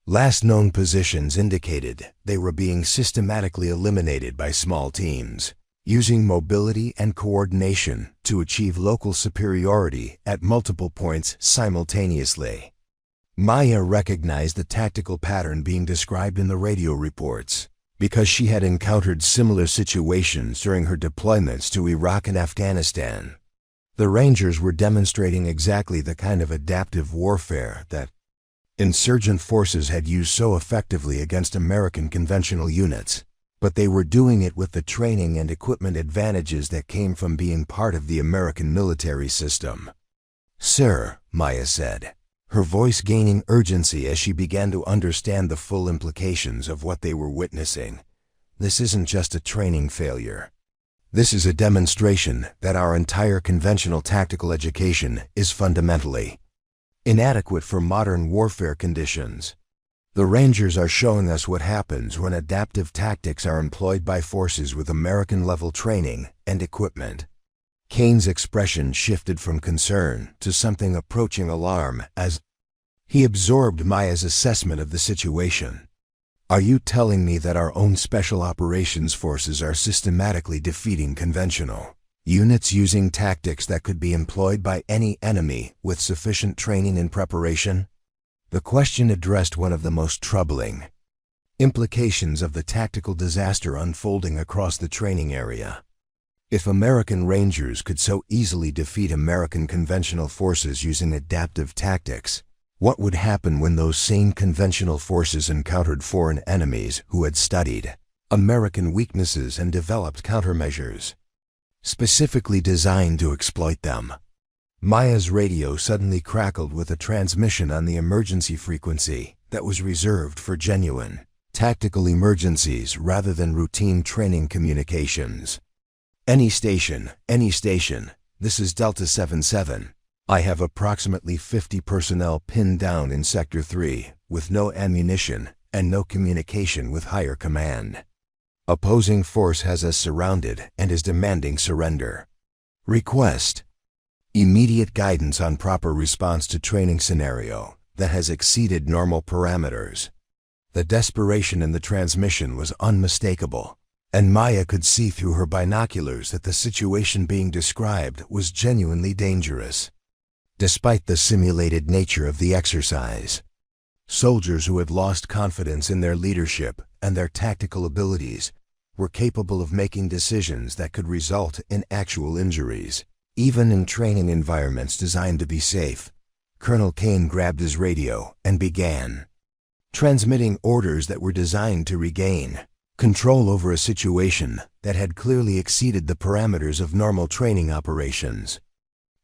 Last known positions indicated they were being systematically eliminated by small teams, using mobility and coordination to achieve local superiority at multiple points simultaneously." Maya recognized the tactical pattern being described in the radio reports because she had encountered similar situations during her deployments to Iraq and Afghanistan. The Rangers were demonstrating exactly the kind of adaptive warfare that insurgent forces had used so effectively against American conventional units, but they were doing it with the training and equipment advantages that came from being part of the American military system. "Sir," Maya said, her voice gaining urgency as she began to understand the full implications of what they were witnessing, "this isn't just a training failure. This is a demonstration that our entire conventional tactical education is fundamentally inadequate for modern warfare conditions. The Rangers are showing us what happens when adaptive tactics are employed by forces with American-level training and equipment." Kane's expression shifted from concern to something approaching alarm as he absorbed Maya's assessment of the situation. "Are you telling me that our own special operations forces are systematically defeating conventional units using tactics that could be employed by any enemy with sufficient training and preparation?" The question addressed one of the most troubling implications of the tactical disaster unfolding across the training area. If American Rangers could so easily defeat American conventional forces using adaptive tactics, what would happen when those same conventional forces encountered foreign enemies who had studied American weaknesses and developed countermeasures specifically designed to exploit them? Maya's radio suddenly crackled with a transmission on the emergency frequency that was reserved for genuine tactical emergencies rather than routine training communications. Any station, this is Delta 77. I have approximately 50 personnel pinned down in Sector 3 with no ammunition and no communication with higher command. Opposing force has us surrounded and is demanding surrender. Request immediate guidance on proper response to training scenario that has exceeded normal parameters." The desperation in the transmission was unmistakable, and Maya could see through her binoculars that the situation being described was genuinely dangerous. Despite the simulated nature of the exercise, soldiers who had lost confidence in their leadership and their tactical abilities were capable of making decisions that could result in actual injuries. Even in training environments designed to be safe, Colonel Kane grabbed his radio and began transmitting orders that were designed to regain control over a situation that had clearly exceeded the parameters of normal training operations.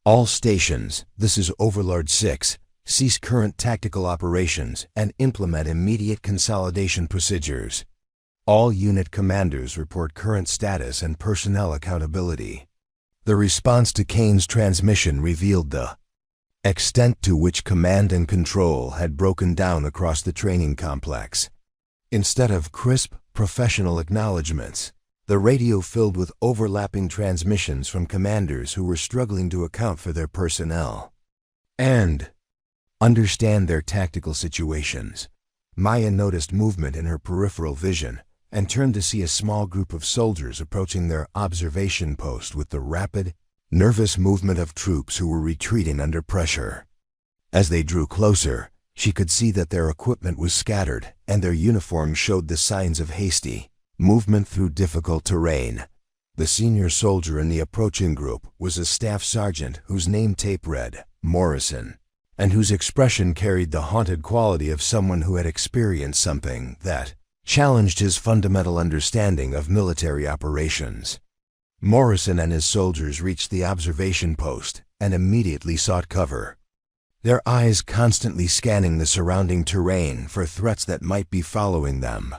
"All stations, this is Overlord 6, cease current tactical operations and implement immediate consolidation procedures. All unit commanders report current status and personnel accountability." The response to Kane's transmission revealed the extent to which command and control had broken down across the training complex. Instead of crisp, professional acknowledgments, the radio filled with overlapping transmissions from commanders who were struggling to account for their personnel and understand their tactical situations. Maya noticed movement in her peripheral vision and turned to see a small group of soldiers approaching their observation post with the rapid, nervous movement of troops who were retreating under pressure. As they drew closer, she could see that their equipment was scattered and their uniforms showed the signs of hasty movement through difficult terrain. The senior soldier in the approaching group was a staff sergeant whose name tape read Morrison, and whose expression carried the haunted quality of someone who had experienced something that challenged his fundamental understanding of military operations. Morrison and his soldiers reached the observation post and immediately sought cover, their eyes constantly scanning the surrounding terrain for threats that might be following them.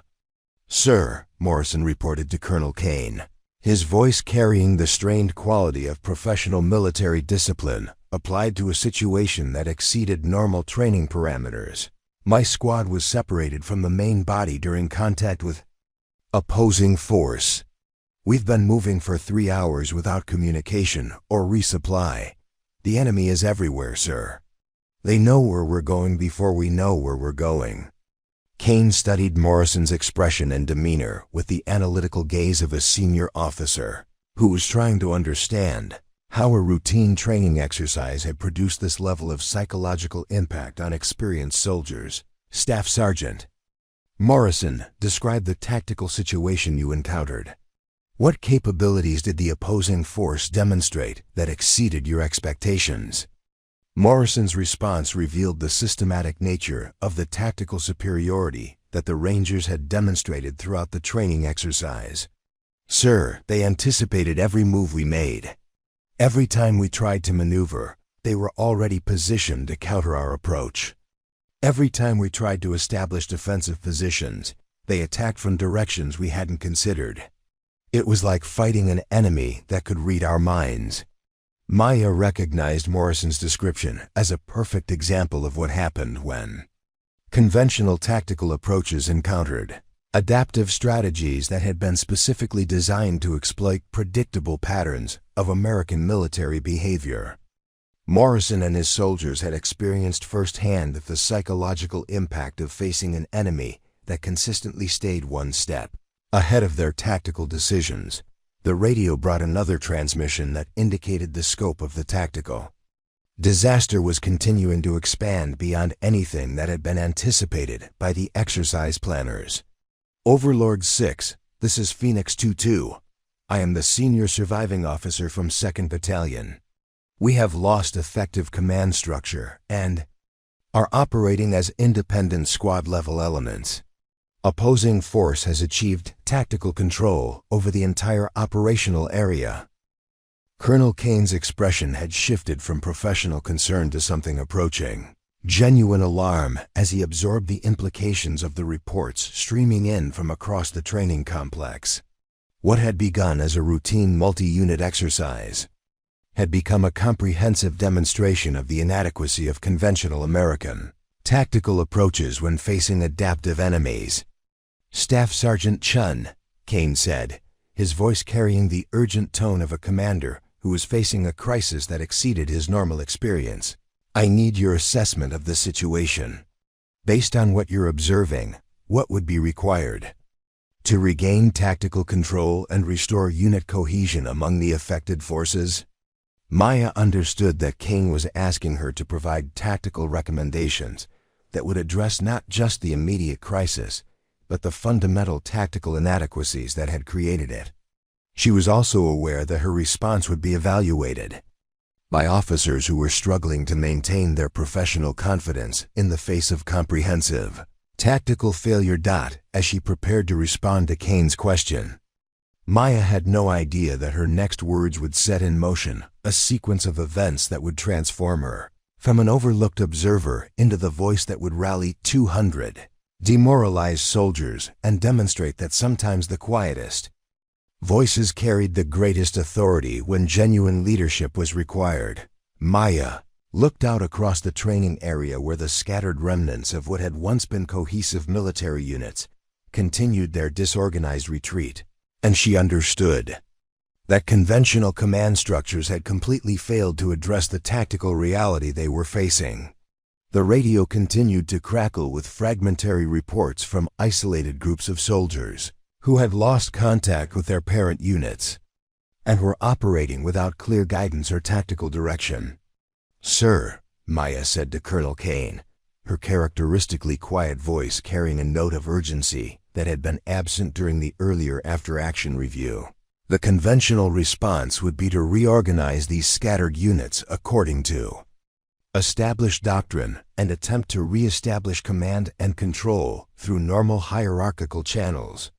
"Sir," Morrison reported to Colonel Kane, his voice carrying the strained quality of professional military discipline applied to a situation that exceeded normal training parameters. "My squad was separated from the main body during contact with opposing force. We've been moving for 3 hours without communication or resupply. The enemy is everywhere, sir. They know where we're going before we know where we're going." Kane studied Morrison's expression and demeanor with the analytical gaze of a senior officer who was trying to understand how a routine training exercise had produced this level of psychological impact on experienced soldiers. "Staff Sergeant Morrison, describe the tactical situation you encountered. What capabilities did the opposing force demonstrate that exceeded your expectations?" Morrison's response revealed the systematic nature of the tactical superiority that the Rangers had demonstrated throughout the training exercise. "Sir, they anticipated every move we made. Every time we tried to maneuver, they were already positioned to counter our approach. Every time we tried to establish defensive positions, they attacked from directions we hadn't considered. It was like fighting an enemy that could read our minds." Maya recognized Morrison's description as a perfect example of what happened when conventional tactical approaches encountered adaptive strategies that had been specifically designed to exploit predictable patterns of American military behavior. Morrison and his soldiers had experienced firsthand the psychological impact of facing an enemy that consistently stayed one step ahead of their tactical decisions. The radio brought another transmission that indicated the scope of the tactical disaster was continuing to expand beyond anything that had been anticipated by the exercise planners. "Overlord 6, this is Phoenix 2-2. I am the senior surviving officer from 2nd Battalion. We have lost effective command structure and are operating as independent squad-level elements. Opposing force has achieved tactical control over the entire operational area." Colonel Kane's expression had shifted from professional concern to something approaching genuine alarm as he absorbed the implications of the reports streaming in from across the training complex. What had begun as a routine multi-unit exercise had become a comprehensive demonstration of the inadequacy of conventional American tactical approaches when facing adaptive enemies. "Staff Sergeant Chen," Kane said, his voice carrying the urgent tone of a commander who was facing a crisis that exceeded his normal experience. "I need your assessment of the situation. Based on what you're observing, what would be required to regain tactical control and restore unit cohesion among the affected forces?" Maya understood that Kane was asking her to provide tactical recommendations that would address not just the immediate crisis, but the fundamental tactical inadequacies that had created it. She was also aware that her response would be evaluated by officers who were struggling to maintain their professional confidence in the face of comprehensive tactical failure. As she prepared to respond to Kane's question, Maya had no idea that her next words would set in motion a sequence of events that would transform her from an overlooked observer into the voice that would rally 200 demoralized soldiers and demonstrate that sometimes the quietest voices carried the greatest authority when genuine leadership was required. Maya looked out across the training area where the scattered remnants of what had once been cohesive military units continued their disorganized retreat, and she understood that conventional command structures had completely failed to address the tactical reality they were facing. The radio continued to crackle with fragmentary reports from isolated groups of soldiers who had lost contact with their parent units and were operating without clear guidance or tactical direction. "Sir," Maya said to Colonel Kane, her characteristically quiet voice carrying a note of urgency that had been absent during the earlier after-action review. "The conventional response would be to reorganize these scattered units according to established doctrine and attempt to re-establish command and control through normal hierarchical channels.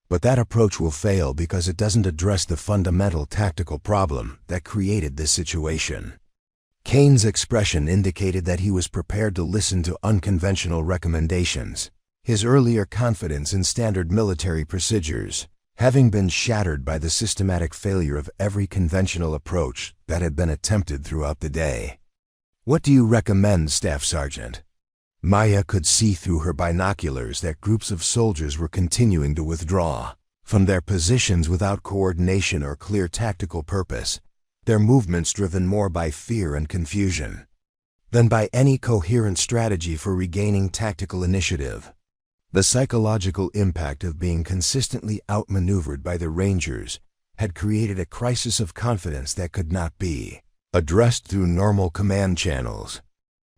But that approach will fail because it doesn't address the fundamental tactical problem that created this situation." Kane's expression indicated that he was prepared to listen to unconventional recommendations, his earlier confidence in standard military procedures having been shattered by the systematic failure of every conventional approach that had been attempted throughout the day. "What do you recommend, Staff Sergeant?" Maya could see through her binoculars that groups of soldiers were continuing to withdraw from their positions without coordination or clear tactical purpose, their movements driven more by fear and confusion than by any coherent strategy for regaining tactical initiative. The psychological impact of being consistently outmaneuvered by the Rangers had created a crisis of confidence that could not be addressed through normal command channels.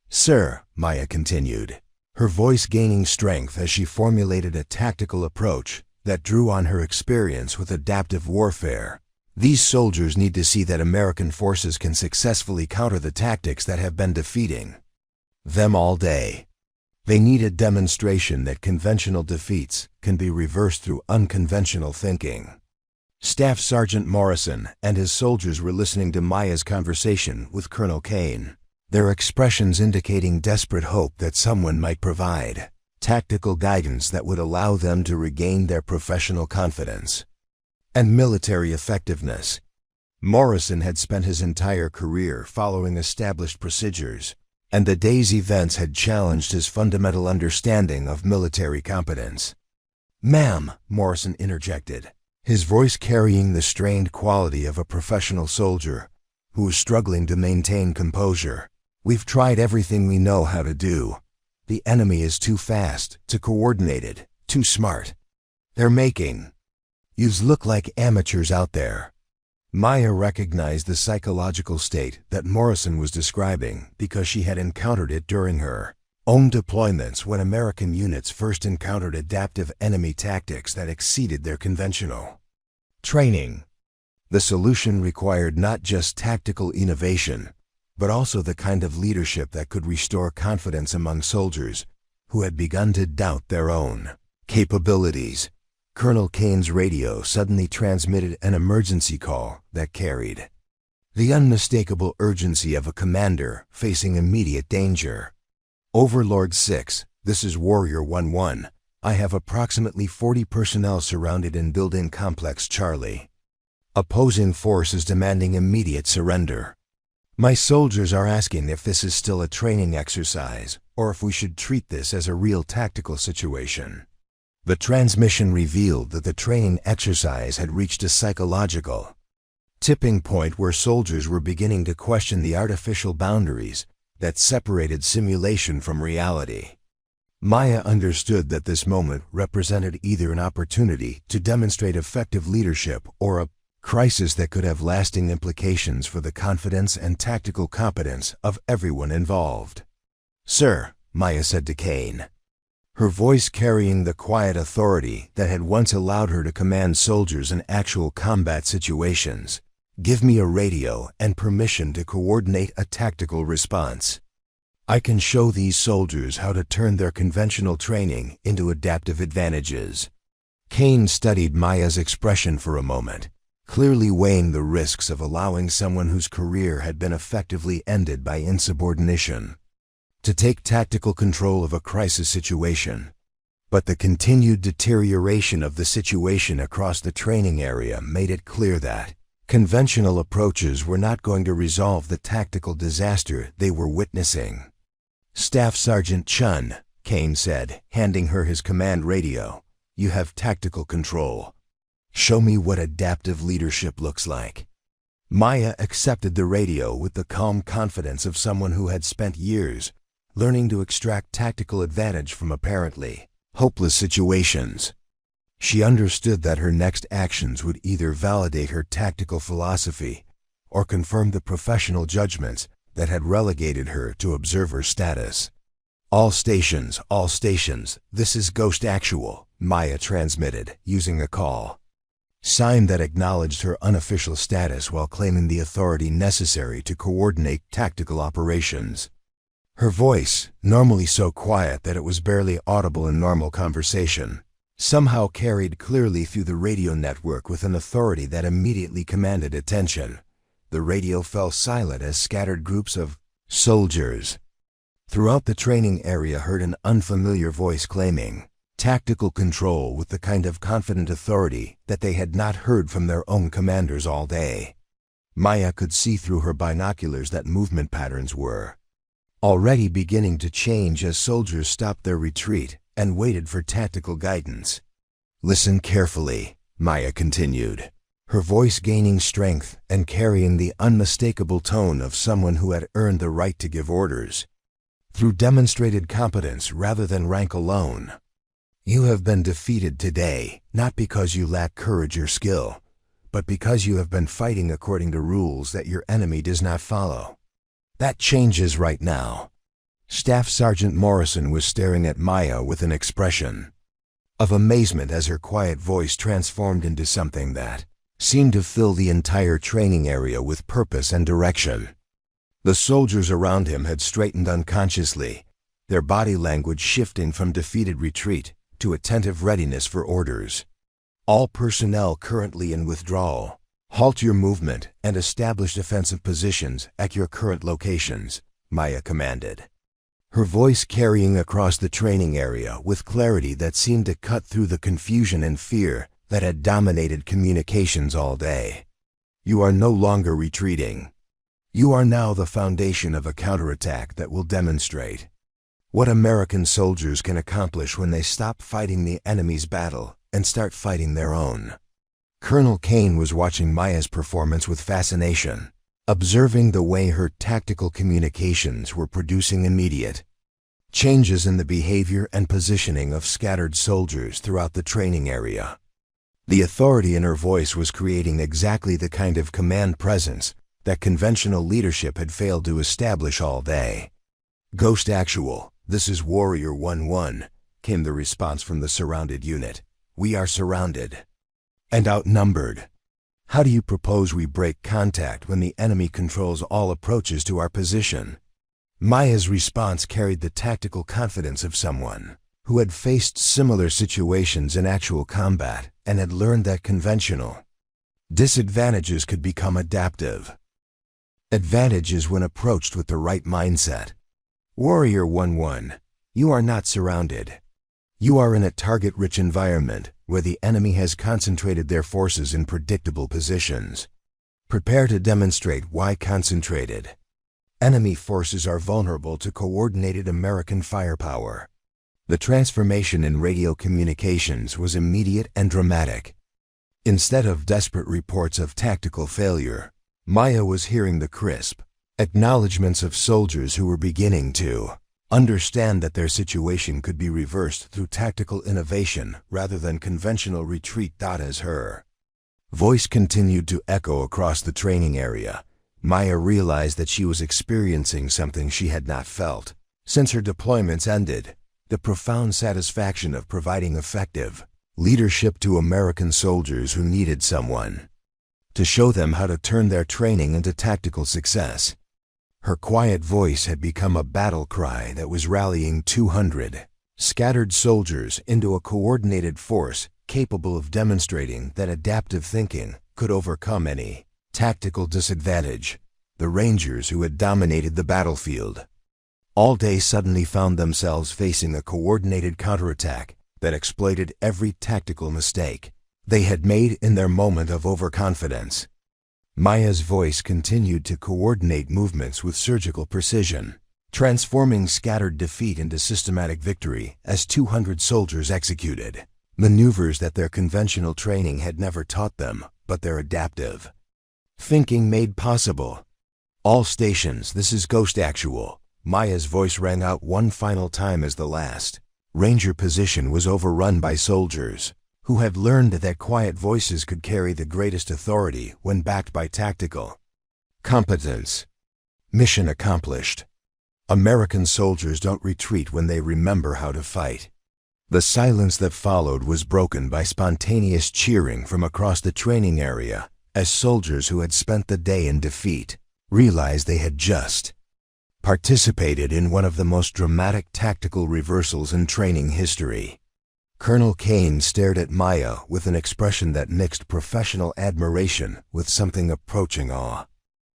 "Sir," Maya continued, her voice gaining strength as she formulated a tactical approach that drew on her experience with adaptive warfare, "these soldiers need to see that American forces can successfully counter the tactics that have been defeating them all day. They need a demonstration that conventional defeats can be reversed through unconventional thinking." Staff Sergeant Morrison and his soldiers were listening to Maya's conversation with Colonel Kane, their expressions indicating desperate hope that someone might provide tactical guidance that would allow them to regain their professional confidence and military effectiveness. Morrison had spent his entire career following established procedures, and the day's events had challenged his fundamental understanding of military competence. "Ma'am," Morrison interjected, his voice carrying the strained quality of a professional soldier who was struggling to maintain composure, "we've tried everything we know how to do. The enemy is too fast, too coordinated, too smart. They're making yous look like amateurs out there." Maya recognized the psychological state that Morrison was describing because she had encountered it during her own deployments when American units first encountered adaptive enemy tactics that exceeded their conventional training. The solution required not just tactical innovation, but also the kind of leadership that could restore confidence among soldiers who had begun to doubt their own capabilities. Colonel Kane's radio suddenly transmitted an emergency call that carried the unmistakable urgency of a commander facing immediate danger. "Overlord 6, this is Warrior 1-1. I have approximately 40 personnel surrounded in Building Complex Charlie. Opposing force is demanding immediate surrender. My soldiers are asking if this is still a training exercise or if we should treat this as a real tactical situation." The transmission revealed that the training exercise had reached a psychological tipping point where soldiers were beginning to question the artificial boundaries that separated simulation from reality. Maya understood that this moment represented either an opportunity to demonstrate effective leadership or a crisis that could have lasting implications for the confidence and tactical competence of everyone involved. "Sir," Maya said to Kane, her voice carrying the quiet authority that had once allowed her to command soldiers in actual combat situations, "give me a radio and permission to coordinate a tactical response. I can show these soldiers how to turn their conventional training into adaptive advantages." Kane studied Maya's expression for a moment, clearly weighing the risks of allowing someone whose career had been effectively ended by insubordination to take tactical control of a crisis situation. But the continued deterioration of the situation across the training area made it clear that conventional approaches were not going to resolve the tactical disaster they were witnessing. "Staff Sergeant Chen," Kane said, handing her his command radio, You have tactical control. Show me what adaptive leadership looks like." Maya accepted the radio with the calm confidence of someone who had spent years learning to extract tactical advantage from apparently hopeless situations. She understood that her next actions would either validate her tactical philosophy or confirm the professional judgments that had relegated her to observer status. All stations, this is Ghost Actual," Maya transmitted, using a call sign that acknowledged her unofficial status while claiming the authority necessary to coordinate tactical operations. Her voice, normally so quiet that it was barely audible in normal conversation, somehow carried clearly through the radio network with an authority that immediately commanded attention. The radio fell silent as scattered groups of soldiers throughout the training area heard an unfamiliar voice claiming tactical control with the kind of confident authority that they had not heard from their own commanders all day. Maya could see through her binoculars that movement patterns were already beginning to change as soldiers stopped their retreat and waited for tactical guidance. "Listen carefully," Maya continued, her voice gaining strength and carrying the unmistakable tone of someone who had earned the right to give orders through demonstrated competence rather than rank alone. "You have been defeated today, not because you lack courage or skill, but because you have been fighting according to rules that your enemy does not follow. That changes right now." Staff Sergeant Morrison was staring at Maya with an expression of amazement as her quiet voice transformed into something that seemed to fill the entire training area with purpose and direction. The soldiers around him had straightened unconsciously, their body language shifting from defeated retreat to attentive readiness for orders. "All personnel currently in withdrawal. Halt your movement and establish defensive positions at your current locations," Maya commanded, her voice carrying across the training area with clarity that seemed to cut through the confusion and fear that had dominated communications all day. "You are no longer retreating. You are now the foundation of a counterattack that will demonstrate what American soldiers can accomplish when they stop fighting the enemy's battle and start fighting their own." Colonel Kane was watching Maya's performance with fascination, observing the way her tactical communications were producing immediate changes in the behavior and positioning of scattered soldiers throughout the training area. The authority in her voice was creating exactly the kind of command presence that conventional leadership had failed to establish all day. "Ghost Actual, this is Warrior 1-1, came the response from the surrounded unit. "We are surrounded and outnumbered. How do you propose we break contact when the enemy controls all approaches to our position?" Maya's response carried the tactical confidence of someone who had faced similar situations in actual combat and had learned that conventional disadvantages could become adaptive advantages when approached with the right mindset. "Warrior 1-1, you are not surrounded. You are in a target-rich environment where the enemy has concentrated their forces in predictable positions. Prepare to demonstrate why concentrated enemy forces are vulnerable to coordinated American firepower." The transformation in radio communications was immediate and dramatic. Instead of desperate reports of tactical failure, Maya was hearing the crisp acknowledgments of soldiers who were beginning to understand that their situation could be reversed through tactical innovation rather than conventional retreat. As her voice continued to echo across the training area, Maya realized that she was experiencing something she had not felt since her deployments ended: the profound satisfaction of providing effective leadership to American soldiers who needed someone to show them how to turn their training into tactical success. Her quiet voice had become a battle cry that was rallying 200 scattered soldiers into a coordinated force capable of demonstrating that adaptive thinking could overcome any tactical disadvantage. The Rangers who had dominated the battlefield all day suddenly found themselves facing a coordinated counterattack that exploited every tactical mistake they had made in their moment of overconfidence. Maya's voice continued to coordinate movements with surgical precision, transforming scattered defeat into systematic victory as 200 soldiers executed Maneuvers that their conventional training had never taught them, but their adaptive thinking made possible. All stations, this is Ghost Actual. Maya's voice rang out one final time as the last Ranger position was overrun by soldiers who had learned that quiet voices could carry the greatest authority when backed by tactical competence. Mission accomplished. American soldiers don't retreat when they remember how to fight. The silence that followed was broken by spontaneous cheering from across the training area as soldiers who had spent the day in defeat realized they had just participated in one of the most dramatic tactical reversals in training history. Colonel Kane stared at Maya with an expression that mixed professional admiration with something approaching awe.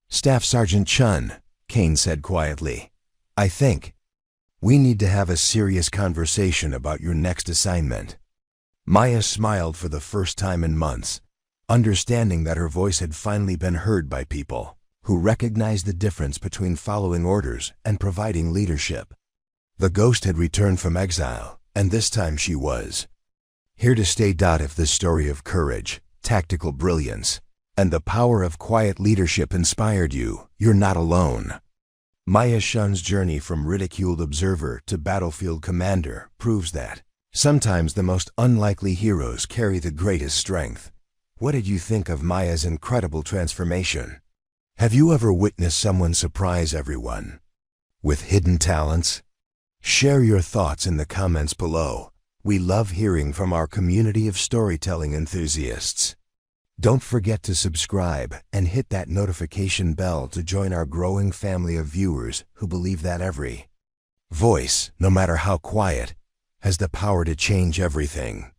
"Staff Sergeant Chen," Kane said quietly, "I think we need to have a serious conversation about your next assignment." Maya smiled for the first time in months, understanding that her voice had finally been heard by people who recognized the difference between following orders and providing leadership. The ghost had returned from exile, and this time she was here to stay. If this story of courage, tactical brilliance, and the power of quiet leadership inspired you, you're not alone. Maya Chen's journey from ridiculed observer to battlefield commander proves that sometimes the most unlikely heroes carry the greatest strength. What did you think of Maya's incredible transformation? Have you ever witnessed someone surprise everyone with hidden talents? Share your thoughts in the comments below. We love hearing from our community of storytelling enthusiasts. Don't forget to subscribe and hit that notification bell to join our growing family of viewers who believe that every voice, no matter how quiet, has the power to change everything.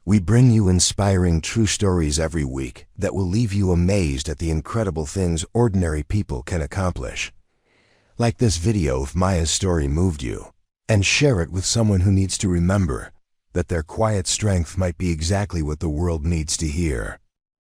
We bring you inspiring true stories every week that will leave you amazed at the incredible things ordinary people can accomplish. Like this video if Maya's story moved you, and share it with someone who needs to remember that their quiet strength might be exactly what the world needs to hear.